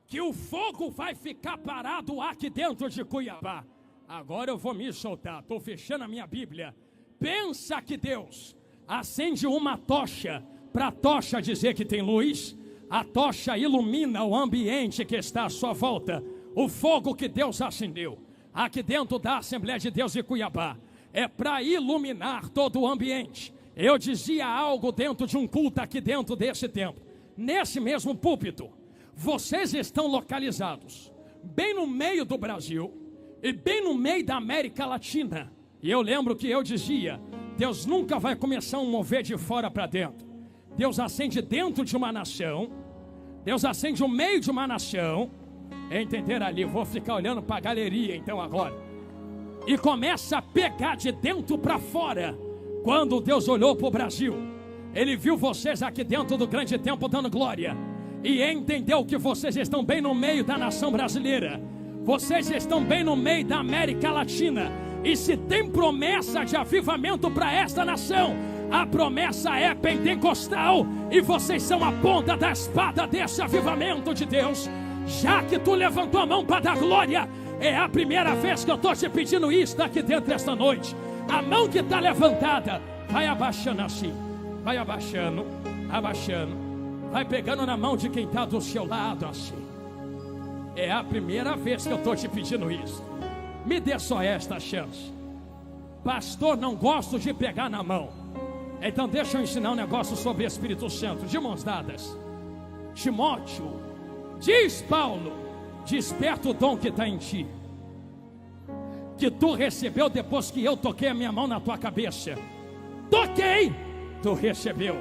que o fogo vai ficar parado aqui dentro de Cuiabá. Agora eu vou me soltar, estou fechando a minha Bíblia. Pensa que Deus acende uma tocha, para a tocha dizer que tem luz. A tocha ilumina o ambiente que está à sua volta. O fogo que Deus acendeu aqui dentro da Assembleia de Deus de Cuiabá é para iluminar todo o ambiente. Eu dizia algo dentro de um culto aqui dentro desse templo, nesse mesmo púlpito. Vocês estão localizados bem no meio do Brasil e bem no meio da América Latina. E eu lembro que eu dizia: Deus nunca vai começar a mover de fora para dentro. Deus acende dentro de uma nação, Deus acende o meio de uma nação. Entenderam ali? Vou ficar olhando para a galeria então agora. E começa a pegar de dentro para fora. Quando Deus olhou para o Brasil, Ele viu vocês aqui dentro do grande templo dando glória, e entendeu que vocês estão bem no meio da nação brasileira. Vocês estão bem no meio da América Latina. E se tem promessa de avivamento para esta nação, a promessa é pentecostal, e vocês são a ponta da espada desse avivamento de Deus. Já que tu levantou a mão para dar glória, é a primeira vez que eu estou te pedindo isso aqui dentro desta noite. A mão que está levantada, vai abaixando assim, vai abaixando, abaixando, vai pegando na mão de quem está do seu lado assim. É a primeira vez que eu estou te pedindo isso. Me dê só esta chance. Pastor, não gosto de pegar na mão. Então deixa eu ensinar um negócio sobre Espírito Santo, de mãos dadas. Timóteo, diz Paulo, desperta o dom que está em ti, que tu recebeu depois que eu toquei a minha mão na tua cabeça. Toquei, tu recebeu.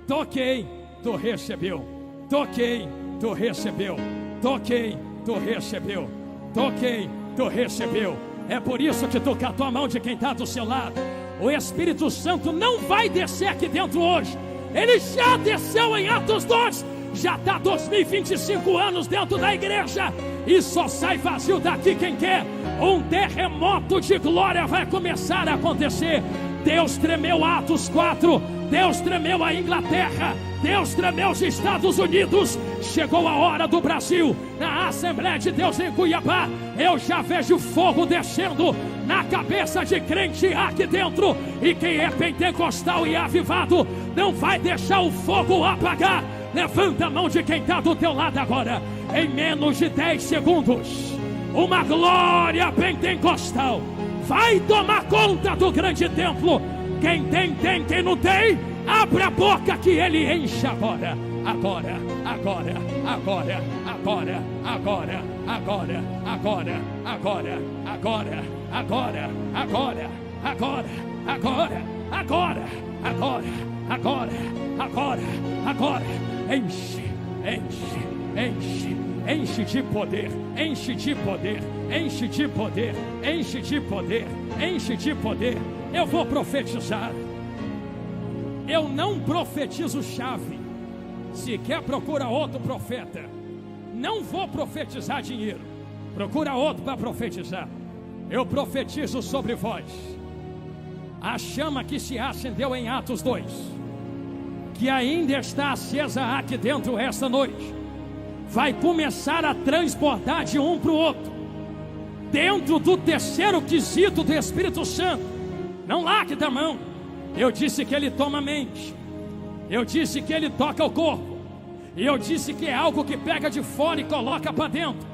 Toquei, tu recebeu. Toquei, tu recebeu. Toquei, tu recebeu. Toquei, tu recebeu. É por isso que tu catou a mão de quem está do seu lado. O Espírito Santo não vai descer aqui dentro hoje. Ele já desceu em Atos 2. já está 2025 anos dentro da igreja e só sai vazio daqui quem quer. Um terremoto de glória vai começar a acontecer. Deus tremeu Atos 4, Deus tremeu a Inglaterra, Deus tremeu os Estados Unidos. Chegou a hora do Brasil, na Assembleia de Deus em Cuiabá. Eu já vejo fogo descendo na cabeça de crente aqui dentro. E quem é pentecostal e avivado não vai deixar o fogo apagar. Levanta a mão de quem está do teu lado agora. Em menos de 10 segundos, uma glória pentecostal vai tomar conta do grande templo. Quem tem, quem não tem, abre a boca que ele enche agora. Agora, agora, agora, agora, agora, agora, agora, agora, agora, agora, agora, agora, agora, agora, agora, agora, agora, agora. Enche, enche, enche, enche de poder, enche de poder, enche de poder, enche de poder, enche de poder. Eu vou profetizar. Eu não profetizo chave. Se quer, procura outro profeta. Não vou profetizar dinheiro. Procura outro para profetizar. Eu profetizo sobre vós. A chama que se acendeu em Atos 2, que ainda está acesa aqui dentro esta noite, vai começar a transbordar de um para o outro, dentro do terceiro quesito do Espírito Santo. Não largue da mão. Eu disse que ele toma a mente, eu disse que ele toca o corpo, e eu disse que é algo que pega de fora e coloca para dentro.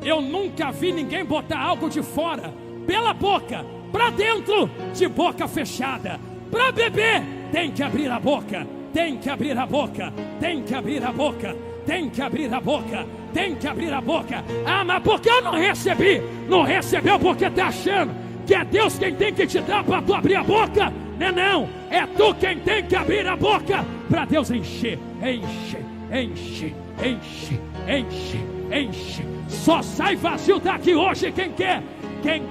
Eu nunca vi ninguém botar algo de fora pela boca para dentro, de boca fechada. Para beber tem que abrir a boca, tem que abrir a boca, tem que abrir a boca, tem que abrir a boca, tem que abrir a boca. Ah, mas porque eu não recebi? Não recebeu porque está achando que é Deus quem tem que te dar para tu abrir a boca? Não, não, é tu quem tem que abrir a boca para Deus encher, enche, enche, enche, enche, enche. Só sai vazio daqui hoje quem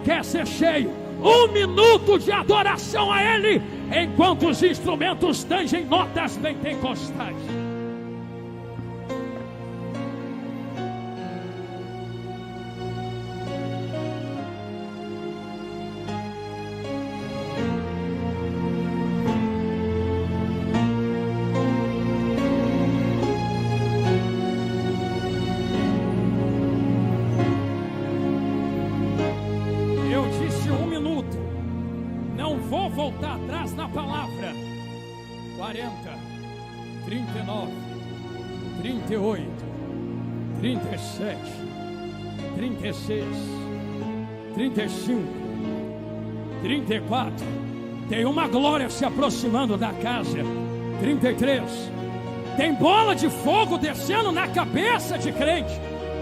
quer ser cheio. 1 minuto de adoração a Ele, enquanto os instrumentos tangem notas pentecostais. Voltar atrás na palavra. 40, 39, 38, 37, 36, 35, 34. Tem uma glória se aproximando da casa. 33. Tem bola de fogo descendo na cabeça de crente.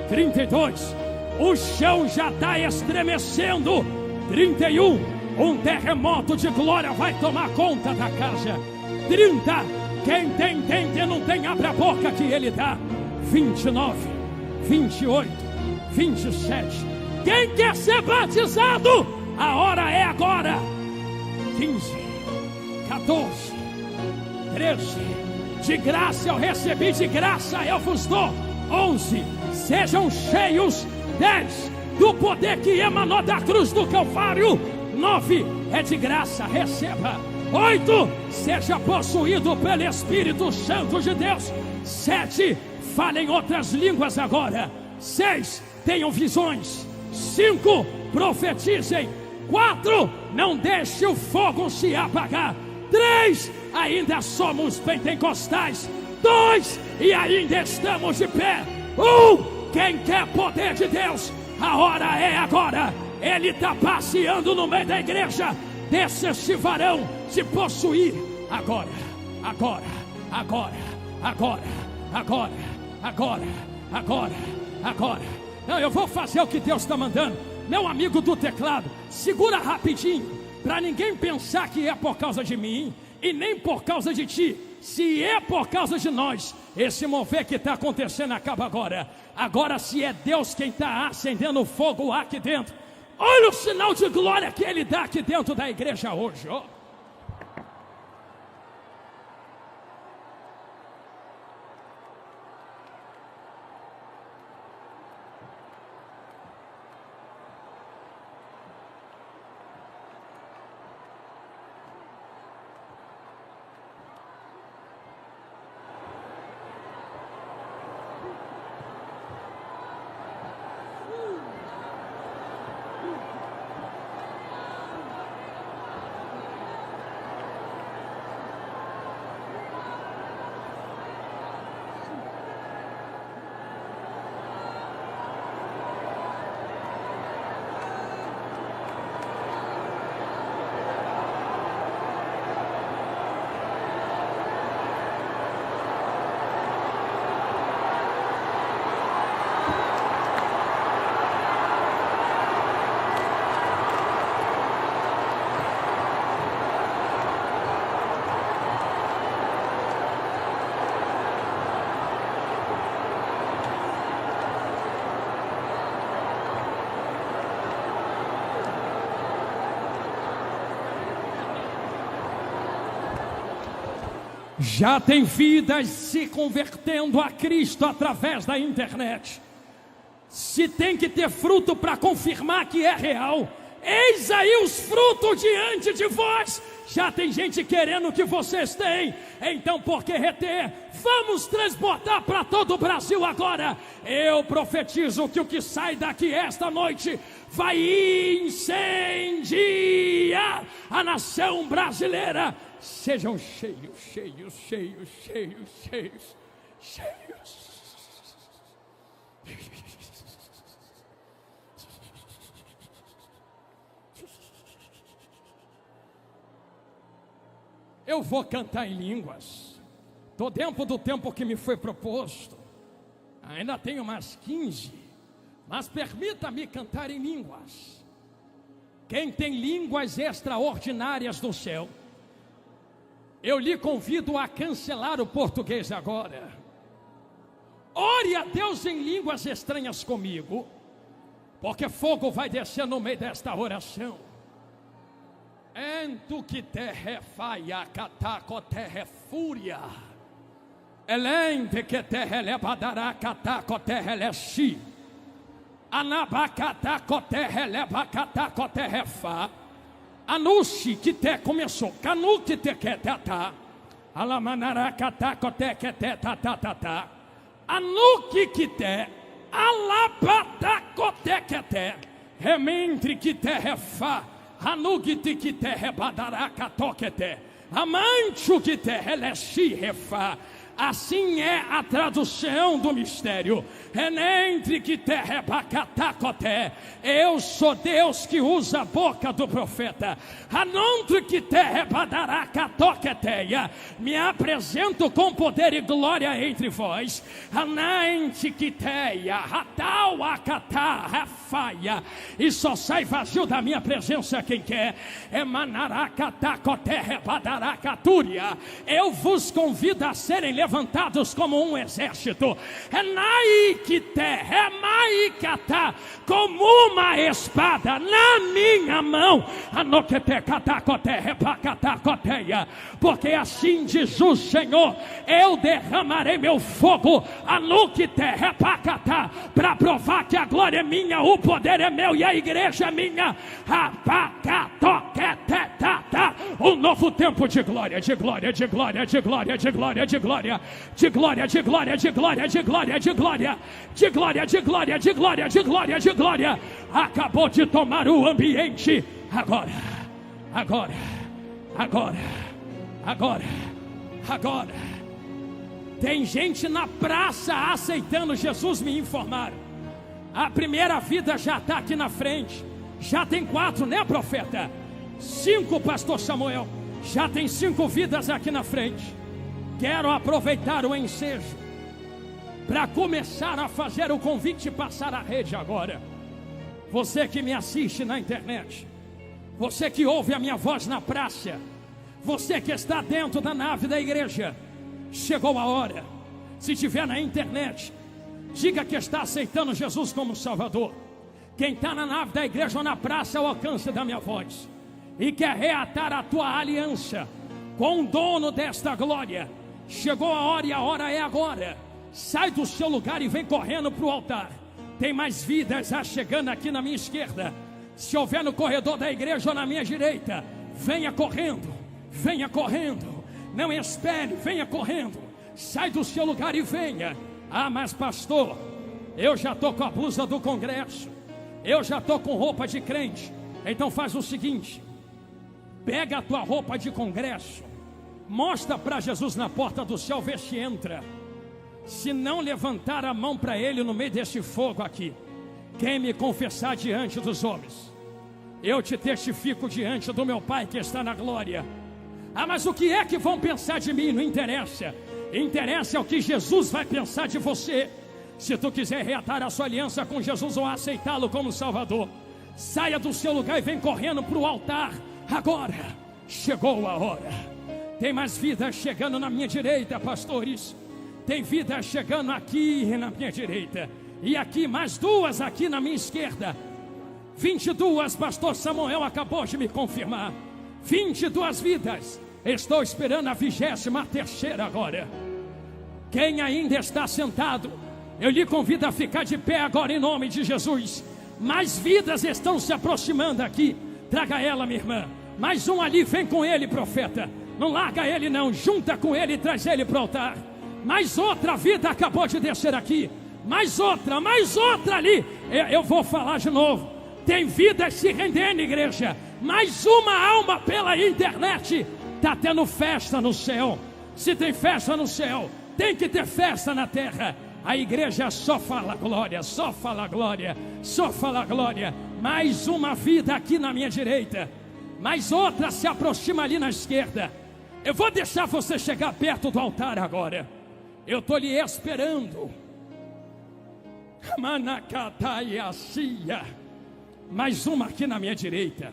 32. O chão já está estremecendo. 31. Um terremoto de glória vai tomar conta da casa. 30. Quem tem, quem não tem, abre a boca que ele dá. 29, 28, 27. Quem quer ser batizado? A hora é agora. 15, 14, 13. De graça eu recebi, de graça eu vos dou. 11. Sejam cheios. 10. Do poder que emanou da cruz do Calvário. 9. É de graça, receba. 8. Seja possuído pelo Espírito Santo de Deus. 7. Fale em outras línguas agora. 6. Tenham visões. 5. Profetizem. 4. Não deixe o fogo se apagar. 3. Ainda somos pentecostais. 2. E ainda estamos de pé. 1. Quem quer poder de Deus, a hora é agora. Ele está passeando no meio da igreja. Deixa esse varão se possuir. Agora, agora, agora, agora, agora, agora, agora, agora. Não, eu vou fazer o que Deus está mandando. Meu amigo do teclado, segura rapidinho, para ninguém pensar que é por causa de mim e nem por causa de ti. Se é por causa de nós, esse mover que está acontecendo acaba agora. Agora, se é Deus quem está acendendo o fogo aqui dentro, olha o sinal de glória que Ele dá aqui dentro da igreja hoje. Oh. Já tem vidas se convertendo a Cristo através da internet. Se tem que ter fruto para confirmar que é real, eis aí os frutos diante de vós. Já tem gente querendo o que vocês têm, então por que reter? Vamos transportar para todo o Brasil agora. Eu profetizo que o que sai daqui esta noite vai incendiar a nação brasileira. Sejam cheios, cheios, cheios, cheios, cheios, cheios. Eu vou cantar em línguas. Estou dentro do tempo que me foi proposto. Ainda tenho mais 15. Mas permita-me cantar em línguas. Quem tem línguas extraordinárias do céu, eu lhe convido a cancelar o português agora. Ore a Deus em línguas estranhas comigo, porque fogo vai descer no meio desta oração. Ento que terra faia cataco terra fúria. Elente que terra levadará cataco terra lexi. Anabacataco terra leva cataco terra fa. Anushi que te começou. Canu que te que tata. Alamanará cataco te que te tata. Anuki que te. Alabataco te que te. Rementre que terra fa. Hanugiti que te rebadará catokete, amancho que te relexi refa. Assim é a tradução do mistério. Renentre que te rebacatacote. Eu sou Deus que usa a boca do profeta. Anontre que te rebadará catoqueteia. Me apresento com poder e glória entre vós. Anante que teia, ratal acatá, rafaia. E só sai vazio da minha presença quem quer. Emanará catacote, rebadará catúria. Eu vos convido a serem levantados como um exército, como uma espada na minha mão, porque assim diz o Senhor: eu derramarei meu fogo para provar que a glória é minha, o poder é meu e a igreja é minha. Um novo tempo de glória, de glória, de glória, de glória, de glória, de glória, de glória, de glória, de glória, de glória, de glória, de glória, de glória, de glória, de glória, de glória. Acabou de tomar o ambiente. Agora, agora, agora, agora, agora. Tem gente na praça aceitando Jesus, me informaram. A primeira vida já está aqui na frente. Já tem 4, né, profeta? 5, pastor Samuel. Já tem 5 vidas aqui na frente. Quero aproveitar o ensejo para começar a fazer o convite e passar a rede agora. Você que me assiste na internet, você que ouve a minha voz na praça, você que está dentro da nave da igreja, chegou a hora. Se estiver na internet, diga que está aceitando Jesus como Salvador. Quem está na nave da igreja ou na praça ao alcance da minha voz e quer reatar a tua aliança com o dono desta glória, chegou a hora e a hora é agora. Sai do seu lugar e vem correndo para o altar. Tem mais vidas chegando aqui na minha esquerda. Se houver no corredor da igreja ou na minha direita, venha correndo, venha correndo. Não espere, venha correndo. Sai do seu lugar e venha. Ah, mas pastor, eu já estou com a blusa do congresso, eu já estou com roupa de crente. Então faz o seguinte: pega a tua roupa de congresso, mostra para Jesus na porta do céu, vê se entra. Se não levantar a mão para ele no meio desse fogo aqui, quem me confessar diante dos homens, eu te testifico diante do meu Pai que está na glória. Ah, mas o que é que vão pensar de mim? Não interessa. Interessa o que Jesus vai pensar de você. Se tu quiser reatar a sua aliança com Jesus ou aceitá-lo como Salvador, saia do seu lugar e vem correndo para o altar. Agora chegou a hora. Tem mais vidas chegando na minha direita, pastores. Tem vidas chegando aqui na minha direita. E aqui mais 2 aqui na minha esquerda. 22, pastor Samuel acabou de me confirmar. 22 vidas. Estou esperando a 23ª agora. Quem ainda está sentado, eu lhe convido a ficar de pé agora em nome de Jesus. Mais vidas estão se aproximando aqui. Traga ela, minha irmã. Mais um ali, vem com ele, profeta. Não larga ele não, junta com ele e traz ele para o altar. Mais outra vida acabou de descer aqui. Mais outra ali. Eu vou falar de novo. Tem vida se rendendo, igreja. Mais uma alma pela internet. Está tendo festa no céu. Se tem festa no céu, tem que ter festa na terra. A igreja só fala glória, só fala glória, só fala glória. Mais uma vida aqui na minha direita. Mais outra se aproxima ali na esquerda. Eu vou deixar você chegar perto do altar agora. Eu estou lhe esperando. Manacataiacia. Mais uma aqui na minha direita.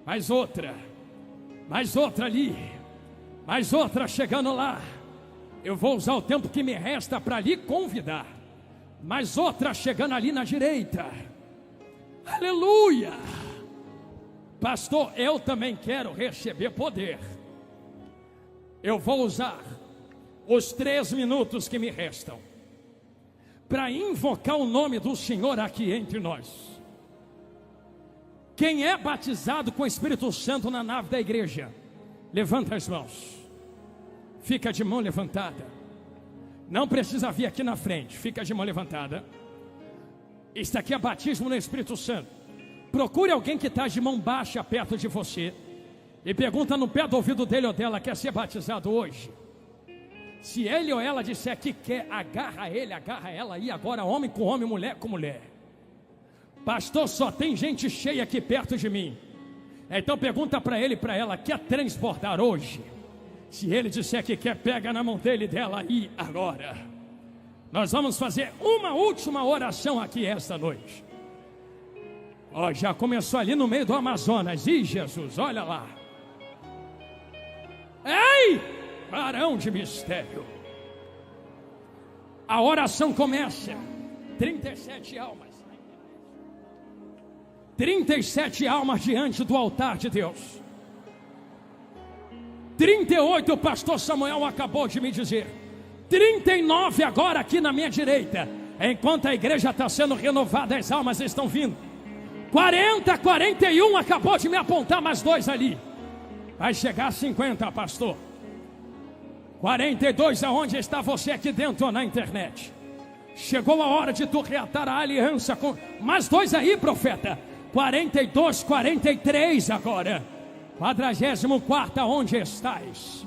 Mais outra ali. Mais outra chegando lá. Eu vou usar o tempo que me resta para lhe convidar. Mais outra chegando ali na direita. Aleluia. Pastor, eu também quero receber poder. Eu vou usar os 3 minutos que me restam para invocar o nome do Senhor aqui entre nós. Quem é batizado com o Espírito Santo na nave da igreja, levanta as mãos. Fica de mão levantada. Não precisa vir aqui na frente. Fica de mão levantada. Isso aqui é batismo no Espírito Santo. Procure alguém que está de mão baixa perto de você e pergunta no pé do ouvido dele ou dela: quer ser batizado hoje? Se ele ou ela disser que quer, agarra ele, agarra ela aí agora, homem com homem, mulher com mulher. Pastor, só tem gente cheia aqui perto de mim. Então pergunta para ele e para ela: quer transportar hoje? Se ele disser que quer, pega na mão dele e dela aí agora. Nós vamos fazer uma última oração aqui esta noite. Ó, já começou ali no meio do Amazonas. Ih, Jesus, olha lá. Ei, varão de mistério. A oração começa. 37 almas. 37 almas diante do altar de Deus. 38 o pastor Samuel acabou de me dizer. 39 agora aqui na minha direita. Enquanto a igreja está sendo renovada, as almas estão vindo. 40, 41 acabou de me apontar, mais 2 ali. Vai chegar a 50, pastor. 42, aonde está você aqui dentro ou na internet? Chegou a hora de tu reatar a aliança com... Mais 2 aí, profeta. 42, 43 agora. 44, onde estás?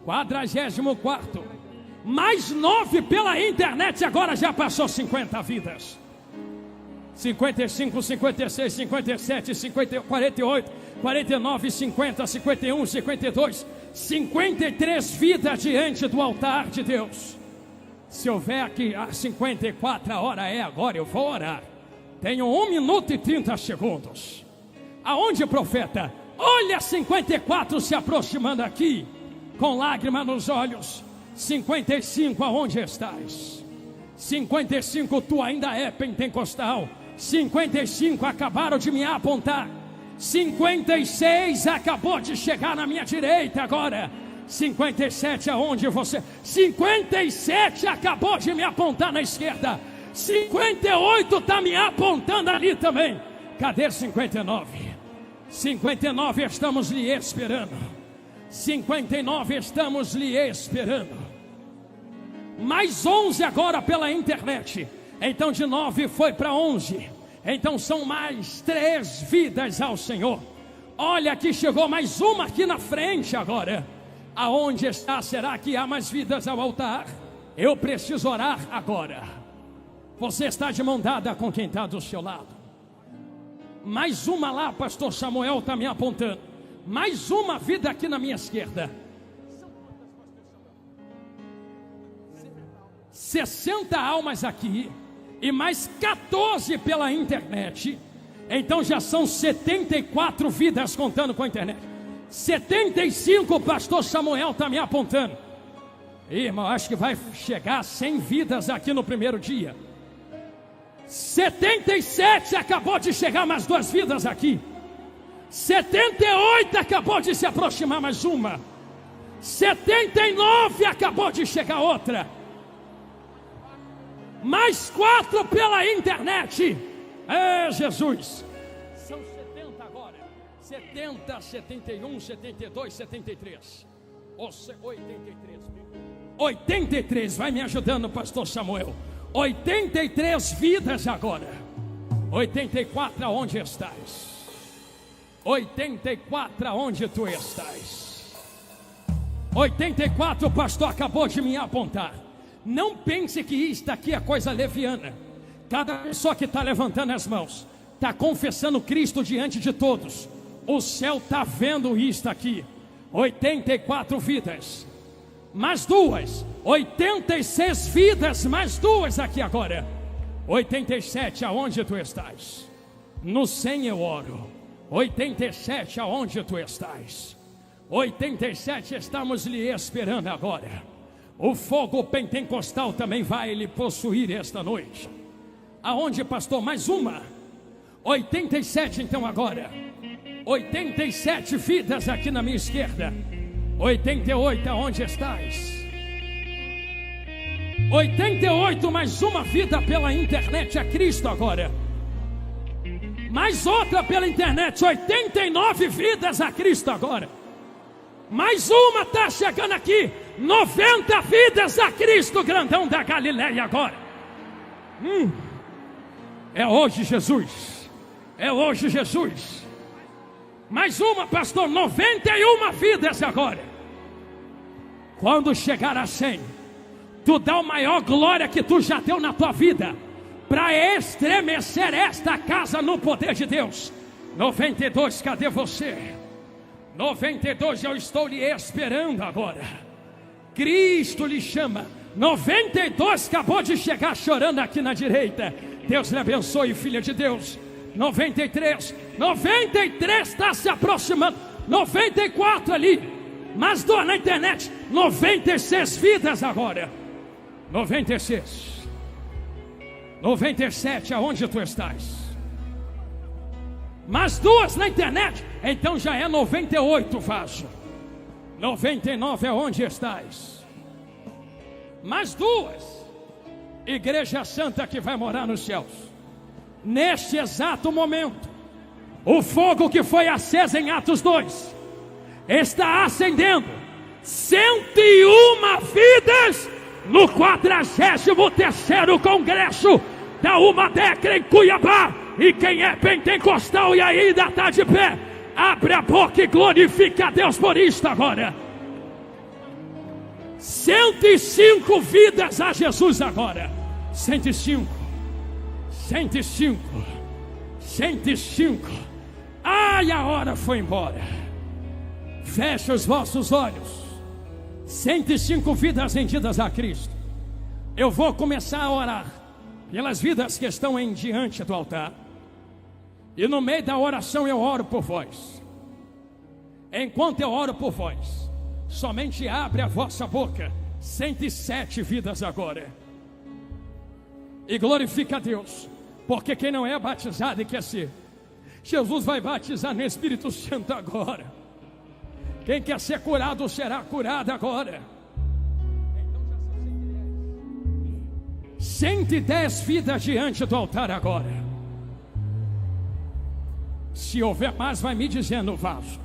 44. Mais 9 pela internet, agora já passou 50 vidas. 55, 56, 57, 50, 48, 49, 50, 51, 52, 53 vidas diante do altar de Deus. Se houver aqui a 54, a hora é agora, eu vou orar. Tenho 1 minuto e 30 segundos. Aonde, profeta? Olha 54 se aproximando aqui, com lágrima nos olhos. 55, aonde estás? 55, tu ainda é pentecostal. 55, acabaram de me apontar. 56, acabou de chegar na minha direita agora. 57, aonde você? 57, acabou de me apontar na esquerda. 58, está me apontando ali também. Cadê 59? 59, estamos lhe esperando. 59, estamos lhe esperando. Mais 11 agora pela internet. Então de 9 foi para 11. Então são mais 3 vidas ao Senhor. Olha que chegou mais uma aqui na frente agora. Aonde está? Será que há mais vidas ao altar? Eu preciso orar agora. Você está de mão dada com quem está do seu lado. Mais uma lá, pastor Samuel está me apontando. Mais uma vida aqui na minha esquerda. 60 almas aqui. E mais 14 pela internet. Então já são 74 vidas contando com a internet. 75 o pastor Samuel está me apontando. Irmão, acho que vai chegar a 100 vidas aqui no primeiro dia. 77, acabou de chegar mais 2 vidas aqui. 78, acabou de se aproximar mais uma. 79, acabou de chegar outra. Mais 4 pela internet. É Jesus. São 70 agora. 70, 71, 72, 73. 83. 83, vai me ajudando, pastor Samuel. 83 vidas agora. 84, aonde estás? 84, aonde tu estás? 84, o pastor acabou de me apontar. Não pense que isto aqui é coisa leviana. Cada pessoa que está levantando as mãos está confessando Cristo diante de todos. O céu está vendo isto aqui. 84 vidas. Mais 2, 86 vidas, mais 2 aqui agora. 87, aonde tu estás? No 100 eu oro. 87, aonde tu estás? 87, estamos lhe esperando agora. O fogo pentecostal também vai lhe possuir esta noite. Aonde, pastor? Mais uma. 87 então agora. 87 vidas aqui na minha esquerda. 88, aonde estás? 88, mais uma vida pela internet, é Cristo agora. Mais outra pela internet, 89 vidas a Cristo agora. Mais uma está chegando aqui, 90 vidas a Cristo, grandão da Galileia agora. É hoje, Jesus. É hoje, Jesus. Mais uma, pastor, 91 vidas agora. Quando chegar a 100, tu dá a maior glória que tu já deu na tua vida, para estremecer esta casa no poder de Deus. 92, cadê você? 92, eu estou lhe esperando agora. Cristo lhe chama. 92, acabou de chegar chorando aqui na direita. Deus lhe abençoe, filha de Deus. 93 está se aproximando. 94 ali, mas dor na internet. 96 vidas agora. 96, 97, aonde tu estás? Mais 2 na internet, então já é 98, vaso. 99, aonde estás? Mais 2, Igreja Santa que vai morar nos céus. Neste exato momento, o fogo que foi aceso em Atos 2 está acendendo 101 vidas no 43º Congresso da UMADECRA em Cuiabá. E quem é pentecostal e ainda está de pé, abre a boca e glorifica a Deus por isto agora. 105 vidas a Jesus agora. 105. 105. 105. Ai, a hora foi embora. Feche os vossos olhos. 105 vidas rendidas a Cristo. Eu vou começar a orar pelas vidas que estão em diante do altar. E no meio da oração eu oro por vós. Enquanto eu oro por vós, somente abre a vossa boca. 107 vidas agora. E glorifica a Deus, porque quem não é batizado e quer ser, Jesus vai batizar no Espírito Santo agora. Quem quer ser curado será curado agora. Então já são 110 vidas diante do altar agora. Se houver mais, vai me dizendo, vaso.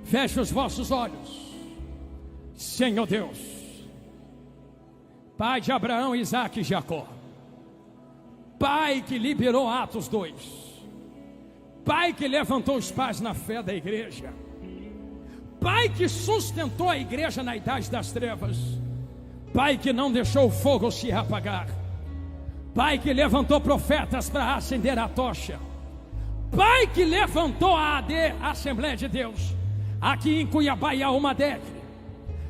Feche os vossos olhos. Senhor Deus, Pai de Abraão, Isaque e Jacó, Pai que liberou Atos 2, Pai que levantou os pais na fé da igreja, Pai que sustentou a igreja na idade das trevas, Pai que não deixou o fogo se apagar, Pai que levantou profetas para acender a tocha, Pai que levantou a AD, a Assembleia de Deus, aqui em Cuiabá e a UMADECRA.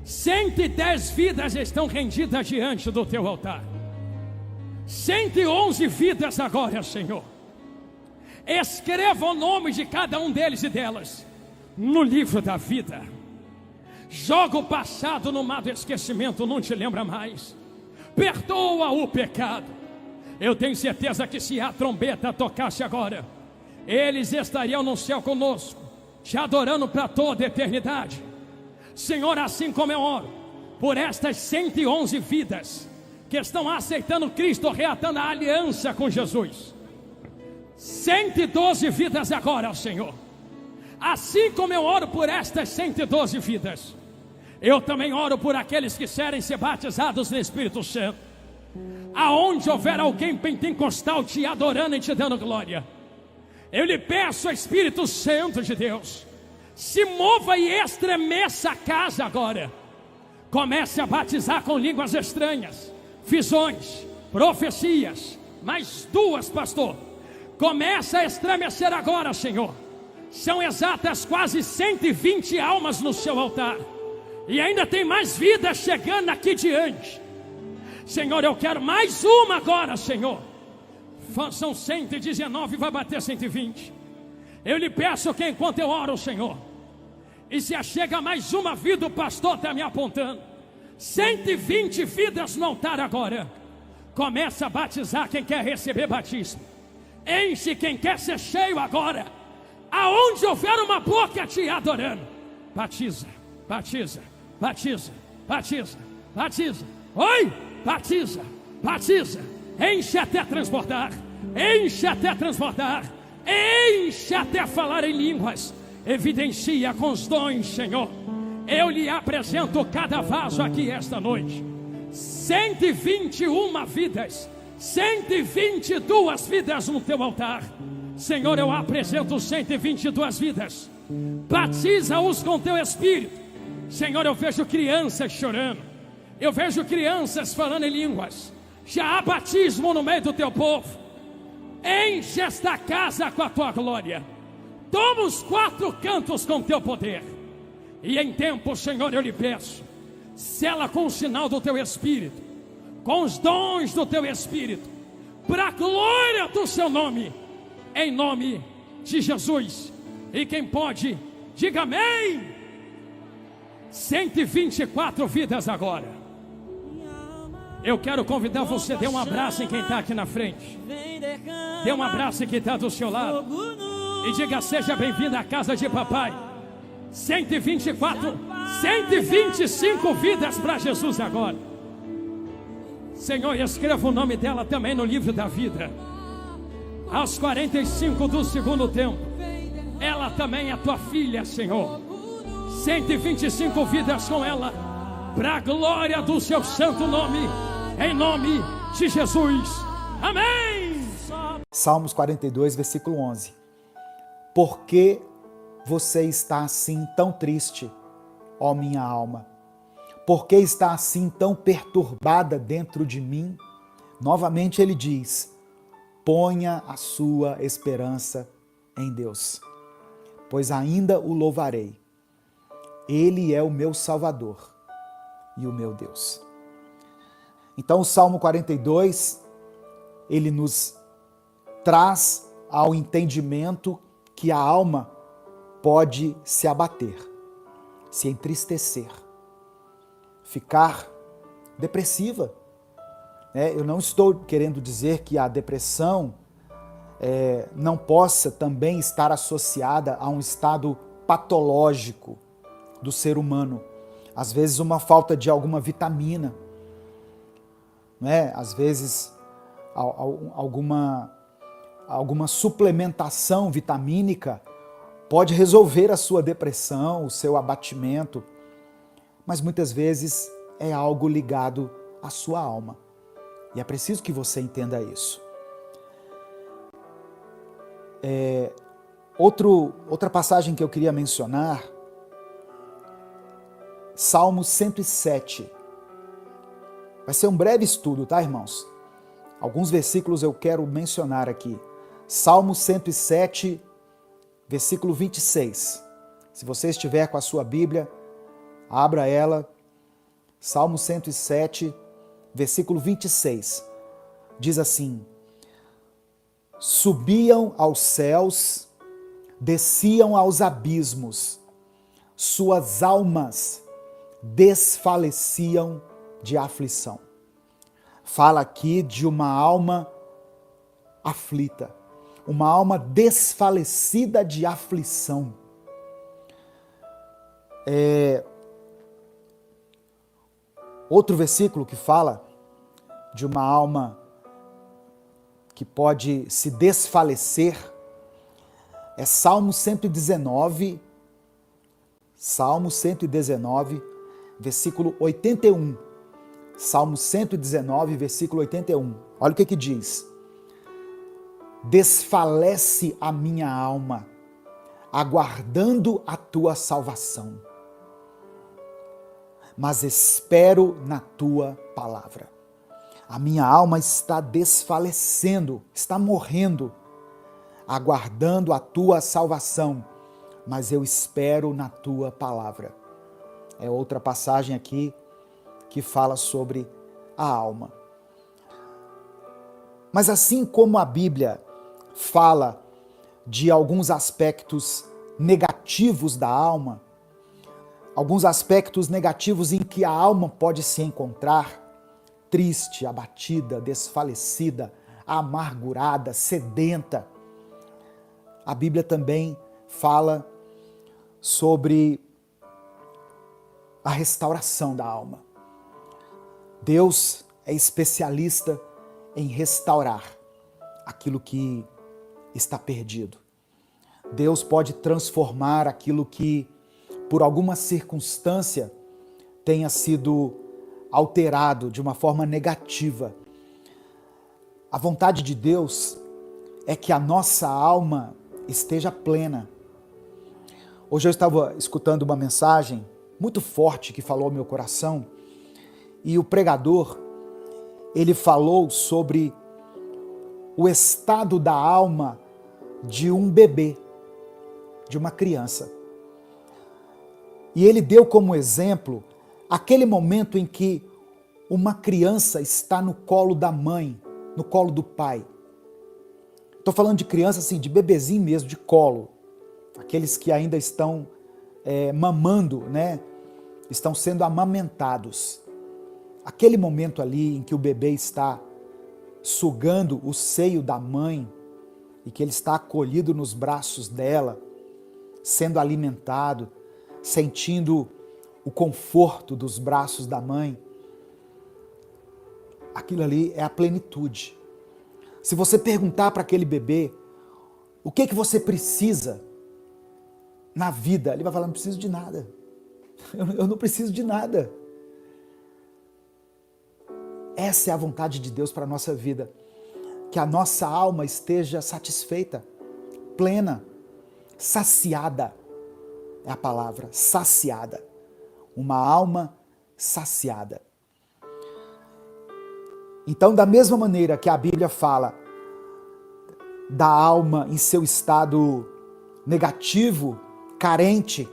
110 vidas estão rendidas diante do teu altar. 111 vidas agora, Senhor. Escreva o nome de cada um deles e delas no livro da vida. Joga o passado no mar do esquecimento, não te lembra mais. Perdoa o pecado. Eu tenho certeza que se a trombeta tocasse agora, eles estariam no céu conosco, te adorando para toda a eternidade. Senhor, assim como eu oro por estas 111 vidas que estão aceitando Cristo, reatando a aliança com Jesus. 112 vidas agora, Senhor. Assim como eu oro por estas 112 vidas, eu também oro por aqueles que querem ser batizados no Espírito Santo. Aonde houver alguém pentecostal te adorando e te dando glória, eu lhe peço, Espírito Santo de Deus, se mova e estremeça a casa agora. Comece a batizar com línguas estranhas, visões, profecias. Mais 2, pastor. Comece a estremecer agora, Senhor. São exatas quase 120 almas no seu altar, e ainda tem mais vidas chegando aqui diante. Senhor, eu quero mais uma agora, Senhor. São 119, vai bater 120. Eu lhe peço que enquanto eu oro, Senhor, e se chega mais uma vida, o pastor está me apontando, 120 vidas no altar agora. Começa a batizar quem quer receber batismo. Enche quem quer ser cheio agora. Aonde houver uma boca te adorando, batiza, batiza, batiza, batiza, batiza. Oi, batiza, batiza. Enche até transbordar, enche até transbordar, enche até falar em línguas. Evidencia com os dons, Senhor. Eu lhe apresento cada vaso aqui esta noite. 121 vidas, 122 vidas no teu altar. Senhor, eu apresento 122 vidas. Batiza-os com teu Espírito. Senhor, eu vejo crianças chorando, eu vejo crianças falando em línguas. Já há batismo no meio do teu povo. Enche esta casa com a tua glória. Toma os 4 cantos com teu poder. E em tempo, Senhor, eu lhe peço, sela com o sinal do teu Espírito, com os dons do teu Espírito, para a glória do seu nome, em nome de Jesus. E quem pode, diga amém. 124 vidas agora. Eu quero convidar você, dê um abraço em quem está aqui na frente. Dê um abraço em quem está do seu lado. E diga, seja bem-vindo à casa de papai. 124, 125 vidas para Jesus agora. Senhor, escreva o nome dela também no livro da vida. Aos 45 do segundo tempo, ela também é tua filha, Senhor. 125 vidas com ela, para a glória do seu santo nome, em nome de Jesus. Amém. Salmos 42, versículo 11. Por que você está assim tão triste, ó minha alma? Por que está assim tão perturbada dentro de mim? Novamente ele diz, ponha a sua esperança em Deus, pois ainda o louvarei. Ele é o meu Salvador e o meu Deus. Então o Salmo 42, ele nos traz ao entendimento que a alma pode se abater, se entristecer, ficar depressiva. Eu não estou querendo dizer que a depressão não possa também estar associada a um estado patológico do ser humano. Às vezes uma falta de alguma vitamina, às vezes alguma suplementação vitamínica pode resolver a sua depressão, o seu abatimento, mas muitas vezes é algo ligado à sua alma. E é preciso que você entenda isso. Outra passagem que eu queria mencionar, Salmo 107. Vai ser um breve estudo, tá, irmãos? Alguns versículos eu quero mencionar aqui. Salmo 107, versículo 26. Se você estiver com a sua Bíblia, abra ela. Salmo 107, versículo 26. Diz assim: subiam aos céus, desciam aos abismos, suas almas desfaleciam de aflição. Fala aqui de uma alma aflita, uma alma desfalecida de aflição. Outro versículo que fala de uma alma que pode se desfalecer é Salmo 119, versículo 81. Salmo 119, versículo 81. Olha o que diz. Desfalece a minha alma, aguardando a tua salvação, mas espero na tua palavra. A minha alma está desfalecendo, está morrendo, aguardando a tua salvação, mas eu espero na tua palavra. É outra passagem aqui que fala sobre a alma. Mas assim como a Bíblia fala de alguns aspectos negativos da alma, alguns aspectos negativos em que a alma pode se encontrar, triste, abatida, desfalecida, amargurada, sedenta. A Bíblia também fala sobre a restauração da alma. Deus é especialista em restaurar aquilo que está perdido. Deus pode transformar aquilo que, por alguma circunstância, tenha sido alterado de uma forma negativa. A vontade de Deus é que a nossa alma esteja plena. Hoje eu estava escutando uma mensagem muito forte que falou ao meu coração, e o pregador, ele falou sobre o estado da alma de um bebê, de uma criança. E ele deu como exemplo aquele momento em que uma criança está no colo da mãe, no colo do pai. Estou falando de criança assim, de bebezinho mesmo, de colo. Aqueles que ainda estão mamando, né? Estão sendo amamentados. Aquele momento ali em que o bebê está sugando o seio da mãe e que ele está acolhido nos braços dela, sendo alimentado, sentindo o conforto dos braços da mãe, aquilo ali é a plenitude. Se você perguntar para aquele bebê o que você precisa na vida, ele vai falar, não preciso de nada. Eu não preciso de nada. Essa é a vontade de Deus para a nossa vida. Que a nossa alma esteja satisfeita, plena, saciada. É a palavra, saciada. Uma alma saciada. Então, da mesma maneira que a Bíblia fala da alma em seu estado negativo, carente,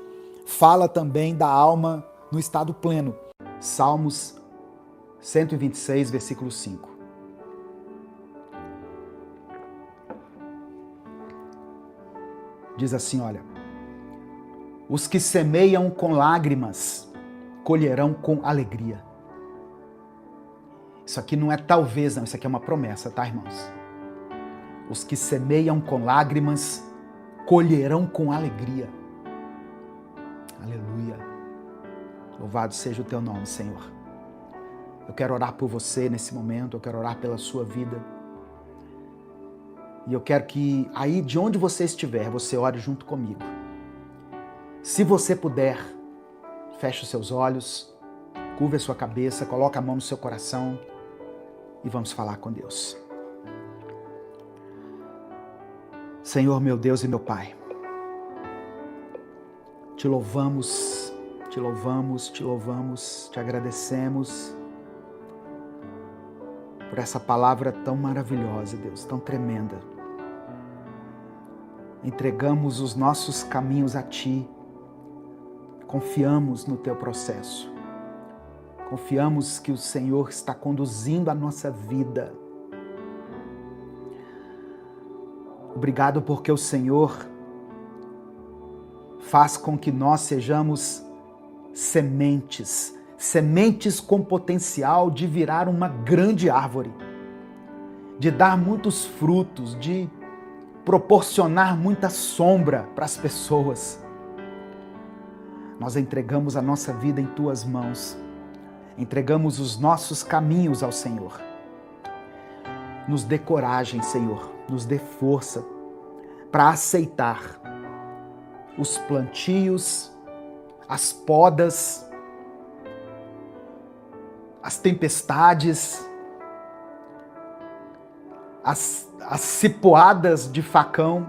fala também da alma no estado pleno. Salmos 126, versículo 5. Diz assim, olha: os que semeiam com lágrimas colherão com alegria. Isso aqui não é talvez, não, isso aqui é uma promessa, tá, irmãos? Os que semeiam com lágrimas colherão com alegria. Aleluia. Louvado seja o teu nome, Senhor. Eu quero orar por você nesse momento, eu quero orar pela sua vida. E eu quero que aí de onde você estiver, você ore junto comigo. Se você puder, feche os seus olhos, curva a sua cabeça, coloque a mão no seu coração e vamos falar com Deus. Senhor, meu Deus e meu Pai, te louvamos, te louvamos, te louvamos, te agradecemos por essa palavra tão maravilhosa, Deus, tão tremenda. Entregamos os nossos caminhos a Ti, confiamos no Teu processo, confiamos que o Senhor está conduzindo a nossa vida. Obrigado porque o Senhor faz com que nós sejamos sementes, sementes com potencial de virar uma grande árvore, de dar muitos frutos, de proporcionar muita sombra para as pessoas. Nós entregamos a nossa vida em Tuas mãos. entregamos os nossos caminhos ao Senhor. Nos dê coragem, Senhor, nos dê força para aceitar os plantios, as podas, as tempestades, as cipoadas de facão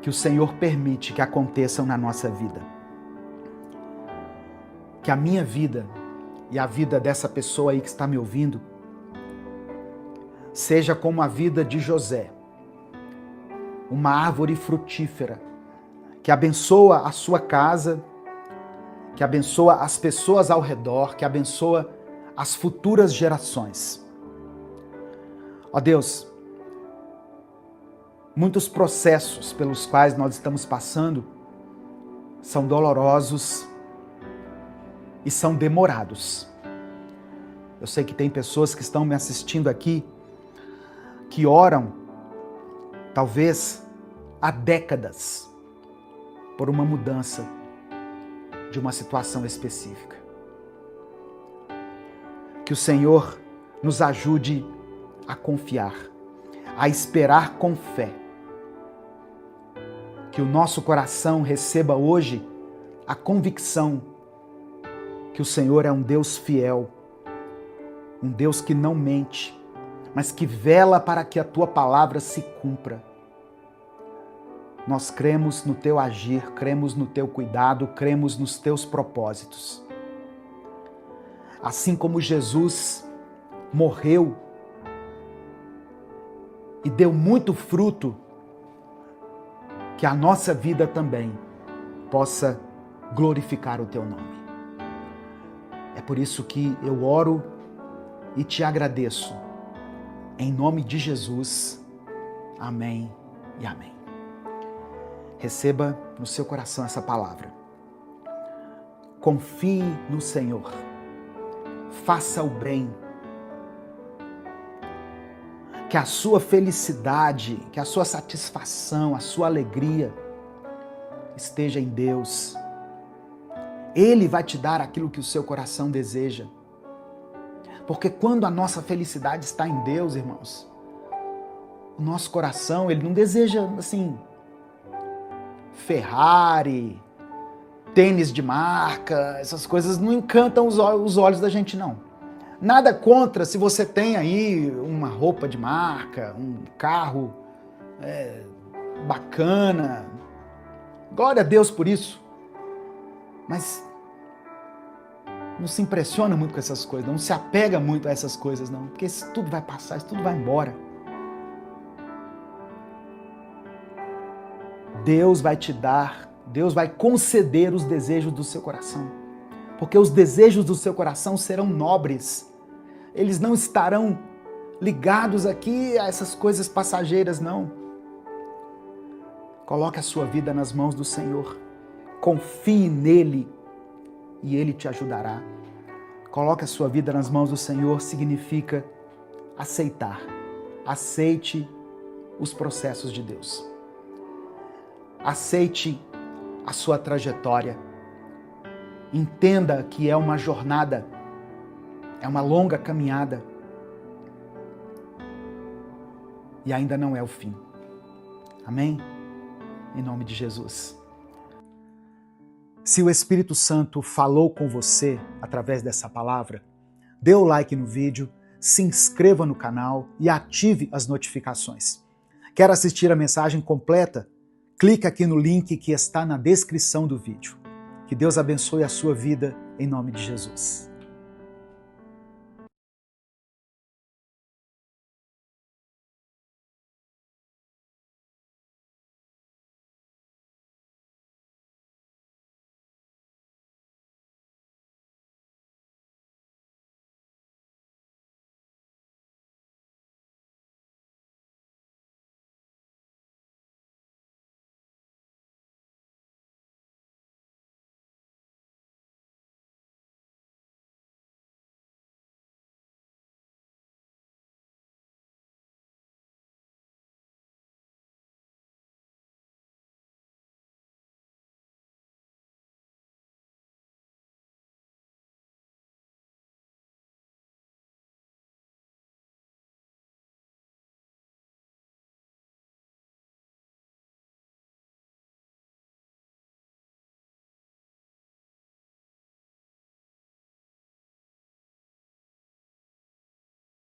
que o Senhor permite que aconteçam na nossa vida. Que a minha vida e a vida dessa pessoa aí que está me ouvindo seja como a vida de José, uma árvore frutífera que abençoa a sua casa, que abençoa as pessoas ao redor, que abençoa as futuras gerações. Ó Deus, muitos processos pelos quais nós estamos passando são dolorosos e são demorados. Eu sei que tem pessoas que estão me assistindo aqui que oram, talvez há décadas, por uma mudança de uma situação específica. Que o Senhor nos ajude a confiar, a esperar com fé. Que o nosso coração receba hoje a convicção que o Senhor é um Deus fiel, um Deus que não mente, mas que vela para que a tua palavra se cumpra. Nós cremos no teu agir, cremos no teu cuidado, cremos nos teus propósitos. Assim como Jesus morreu e deu muito fruto, que a nossa vida também possa glorificar o teu nome. É por isso que eu oro e te agradeço. Em nome de Jesus. Amém e amém. Receba no seu coração essa palavra. Confie no Senhor. Faça o bem. Que a sua felicidade, que a sua satisfação, a sua alegria esteja em Deus. Ele vai te dar aquilo que o seu coração deseja. Porque quando a nossa felicidade está em Deus, irmãos, o nosso coração, ele não deseja, assim, Ferrari, tênis de marca, essas coisas não encantam os olhos da gente, não. Nada contra se você tem aí uma roupa de marca, um carro bacana. Glória a Deus por isso. Mas não se impressiona muito com essas coisas, não se apega muito a essas coisas, não. Porque isso tudo vai passar, isso tudo vai embora. Deus vai te dar, Deus vai conceder os desejos do seu coração. Porque os desejos do seu coração serão nobres. Eles não estarão ligados aqui a essas coisas passageiras, não. Coloque a sua vida nas mãos do Senhor. Confie nele e ele te ajudará. Coloque a sua vida nas mãos do Senhor significa aceitar. Aceite os processos de Deus. Aceite a sua trajetória. Entenda que é uma jornada, é uma longa caminhada e ainda não é o fim. Amém? Em nome de Jesus. Se o Espírito Santo falou com você através dessa palavra, dê o like no vídeo, se inscreva no canal e ative as notificações. Quer assistir a mensagem completa? Clique aqui no link que está na descrição do vídeo. Que Deus abençoe a sua vida em nome de Jesus.